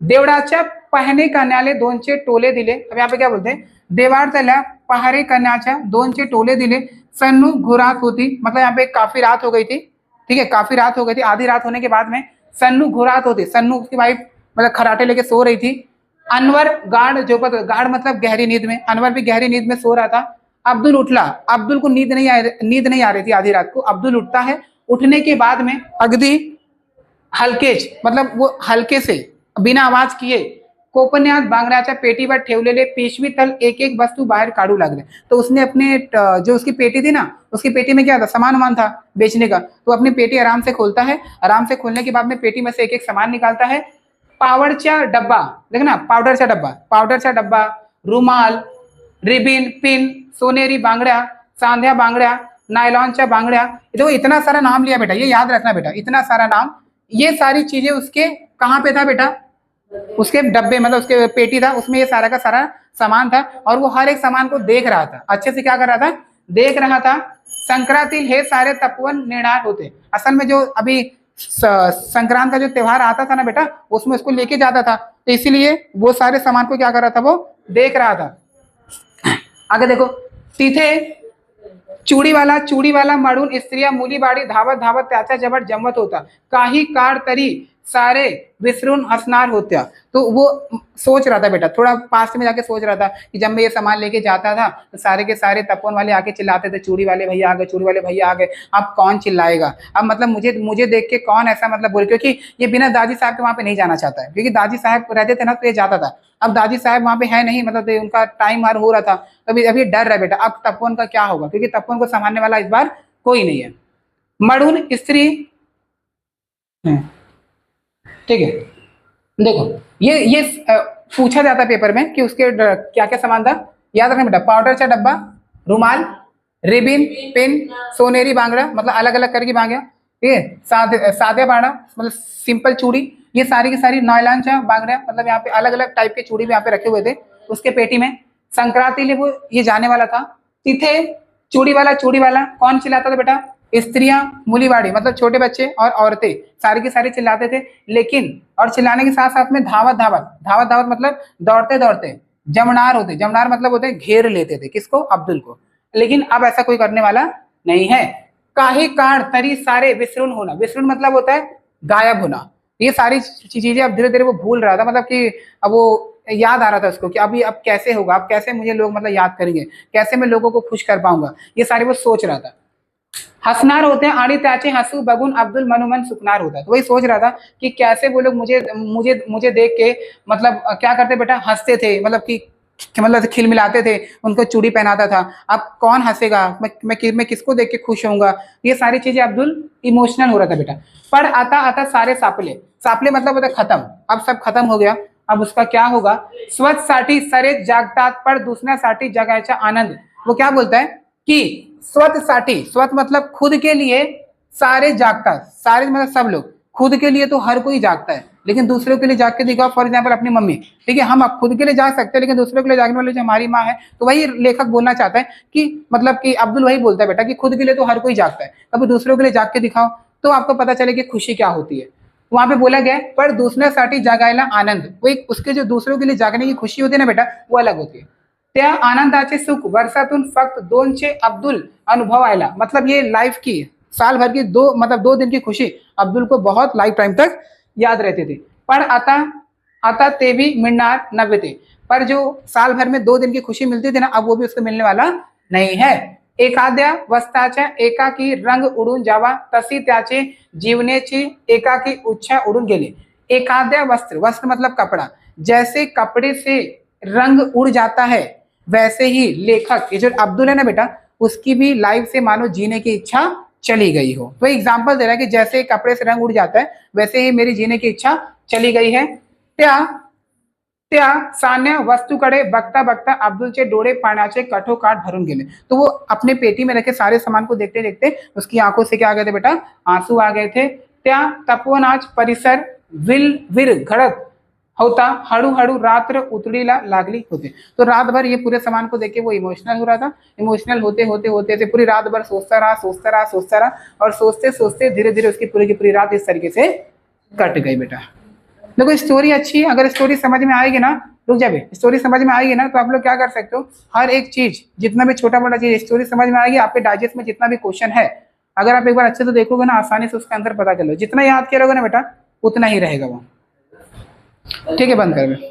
देवळाच्या पहने करण्याले दोनचे टोले दिले, अब यहाँ पे क्या बोलते हैं, देवार त्याला पहारे करण्याच्या दोनचे टोले दिले, सन्नू घुरात होती, मतलब यहाँ पे काफी रात हो गई थी, ठीक है, काफी रात हो गई थी, आधी रात होने के बाद में सन्नू घुरात होती, सन्नू उसकी वाइफ मतलब खराटे लेके सो रही थी। अनवर गाढ़ जोपत, गाढ़ मतलब गहरी नींद में, अनवर भी गहरी नींद में सो रहा था। अब्दुल उठला, अब्दुल को नींद नहीं आ रही थी आधी रात को, अब्दुल उठता है, उठने के बाद में अगदी हलकेच मतलब वो हल्के से बिना आवाज किए कोपन्यात बांगड्याच्या पेटीवर ठेवलेले पेशवीतल एक एक वस्तू बाहर काढू लागले। तो उसने अपने जो उसकी पेटी थी ना, उसकी पेटी में क्या था, सामान वामान था बेचने का, तो अपनी पेटी आराम से खोलता है, आराम से खोलने के बाद में पेटी में से एक एक सामान निकालता है। पावडरचा डब्बा, देखना पावडरचा डब्बा, रुमाल, रिबिन, पिन, सोनेरी बांगड्या, सांध्या बांगड्या, नायलॉनच्या बांगड्या, तो इतना सारा नाम लिया बेटा, ये याद रखना बेटा, इतना सारा नाम, ये सारी चीजें उसके कहाँ पे था बेटा, उसके डब्बे मतलब उसके पेटी था, उसमें ये सारा का सारा सामान था, और वो हर एक सामान को देख रहा था, अच्छे से क्या कर रहा था, देख रहा था। संक्रांति हे सारे तपोवन निर्णायक होते, असल में जो अभी संक्रांत का जो त्योहार आता था ना बेटा, उसमें उसको लेके जाता था, तो इसीलिए वो सारे सामान को क्या कर रहा था, वो देख रहा था। आगे देखो, तिथे चूड़ीवाला म्हणून स्त्रिया मुलीबाळी धावत धावत त्याच्या जवळ जमत होता, काही काळ तरी सारे विसरून हंसनार होत्या। तो वो सोच रहा था बेटा, थोड़ा पास में जाके सोच रहा था कि जब मैं ये सामान लेके जाता था तो सारे के सारे तपोवन वाले आके चिल्लाते थे, चूड़ी वाले भैया आ गए, चूड़ी वाले भैया आ गए, अब कौन चिल्लाएगा, अब मतलब मुझे देख के कौन ऐसा मतलब बोले, क्योंकि ये बिना दादी साहब के वहां पे नहीं जाना चाहता है, क्योंकि दादी साहब रहते थे ना तो ये जाता था, अब दादी साहब वहां पे है नहीं, मतलब उनका टाइम हर हो रहा था, तो अभी डर रहा है बेटा, अब तपोवन का क्या होगा, क्योंकि तपोवन को संभालने वाला इस बार कोई नहीं है। मड़ून स्त्री, ठीक है, देखो ये पूछा जाता है पेपर में कि उसके क्या क्या सामान था, याद रखना बेटा, पाउडरचा डब्बा, रुमाल, रिबिन, पिन, सोनेरी बांगड़ा मतलब अलग अलग करके बांगड्या, ठीक है, सादे बांगड़ा मतलब सिंपल चूड़ी, ये सारी की सारी नायलॉनच्या बांगड्या, मतलब यहाँ पे अलग अलग टाइप के चूड़ी भी यहाँ पे रखे हुए थे उसके पेटी में। संक्रांति वो ये जाने वाला था, तिथे चूड़ी वाला कौन चिल्लाता था बेटा, स्त्रियां, मुलीबाड़ी मतलब छोटे बच्चे और औरतें सारी की सारी चिल्लाते थे, लेकिन और चिल्लाने के साथ साथ में धावत मतलब दौड़ते दौड़ते जमनार होते, जमनार मतलब होते घेर लेते थे किसको, अब्दुल को, लेकिन अब ऐसा कोई करने वाला नहीं है। काही काळ तरी सारे विसरून होना, विसरून मतलब होता है गायब होना, ये सारी चीजें अब धीरे धीरे वो भूल रहा था, मतलब कि अब वो याद आ रहा था उसको कि अभी अब कैसे होगा, अब कैसे मुझे लोग मतलब याद करेंगे, कैसे मैं लोगों को खुश कर पाऊंगा, ये सारे वो सोच रहा था। हंसनार होते हैं आणि त्याचे हंसू बघून अब्दुल मनोमन सुखनार होता है, तो वही सोच रहा था कि कैसे वो लोग मुझे देख के मतलब क्या करते बेटा, हंसते थे, मतलब कि मतलब खिलमिलाते थे, उनको चूड़ी पहनाता था, अब कौन हंसेगा, मैं किसको देख के खुश होऊंगा, ये सारी चीजें अब्दुल इमोशनल हो रहा था बेटा। पर आता आता सारे सापले मतलब होता खत्म, अब सब खत्म हो गया, अब उसका क्या होगा, स्वतःसाठी सारे जागतात पर दुसऱ्यासाठी जगायचा आनंद, वो क्या बोलता है कि स्वत मतलब खुद के लिए सारे जागता, सारे मतलब सब लोग, खुद के लिए तो हर कोई जागता है, लेकिन दूसरों के लिए जाग के दिखाओ, फॉर एग्जाम्पल अपनी मम्मी, ठीक है, हम खुद के लिए जाग सकते हैं, लेकिन दूसरों के लिए जागने वाली जो हमारी माँ है, तो वही लेखक बोलना चाहता है कि मतलब कि अब्दुल वही बोलता है बेटा कि खुद के लिए तो हर कोई जागता है, कभी दूसरों के लिए जाग के दिखाओ तो आपको पता चले कि खुशी क्या होती है। वहां पे बोला गया पर दुसऱ्यासाठी जागायला आनंद, वो एक उसके जो दूसरों के लिए जागने की खुशी होती है ना बेटा, वो अलग होती है। त्या आनंदाचे सुख वर्षातून फक्त 200 अब्दुल अनुभवायला, मतलब ये लाइफ की साल भर की 2 दिन की खुशी अब्दुल को बहुत लाइफ टाइम तक याद रहती थी। पण आता आता ते भी मिलनार नव्वे थे। पर जो साल भर में 2 दिन की खुशी मिलती थी ना, अब वो भी उसको मिलने वाला नहीं है। एखाद्या वस्ताच्या एकाकी रंग उडून जावा तशी त्याचे जीवनाची एकाकी उच्छा उडून गेली। एखाद्या वस्त्र, वस्त्र मतलब कपड़ा, जैसे कपड़े से रंग उड़ जाता है वैसे ही लेखक, ये जो अब्दुल है ना बेटा, उसकी भी लाइफ से मानो जीने की इच्छा चली गई हो। तो एग्जाम्पल दे रहा है कि जैसे कपड़े से रंग उड़ जाता है वैसे ही मेरी जीने की इच्छा चली गई है। त्या सान्य वस्तूकडे बघता बघता अब्दुलचे डोळे पाण्याचे कठोकाठ भरून गेले। तो वो अपने पेटी में रखे सारे सामान को देखते देखते उसकी आंखों से क्या आ गए थे बेटा, आंसू आ गए थे। त्या तपोवनाच परिसर विलविर घडत होता, हळूहळू रात्र उतरीला लागली होते। तो रात भर ये पूरे सामान को देख के वो इमोशनल हो रहा था। इमोशनल होते होते होते थे पूरी रात भर सोचता रहा और सोचते सोचते धीरे धीरे उसकी पूरी की पूरी रात इस तरीके से कट गई बेटा। देखो स्टोरी अच्छी है, अगर स्टोरी समझ में आएगी ना, रुक जा बे, स्टोरी समझ में आएगी ना तो आप लोग क्या कर सकते हो, हर एक चीज जितना भी छोटा बड़ा चीज स्टोरी समझ में आएगी, आपके डाइजेस्ट में जितना भी क्वेश्चन है अगर आप एक बार अच्छे से देखोगे ना, आसानी से उसका आंसर पता कर लो। जितना याद किया होगा ना बेटा उतना ही रहेगा वो। ठीक है, बंद कर बे।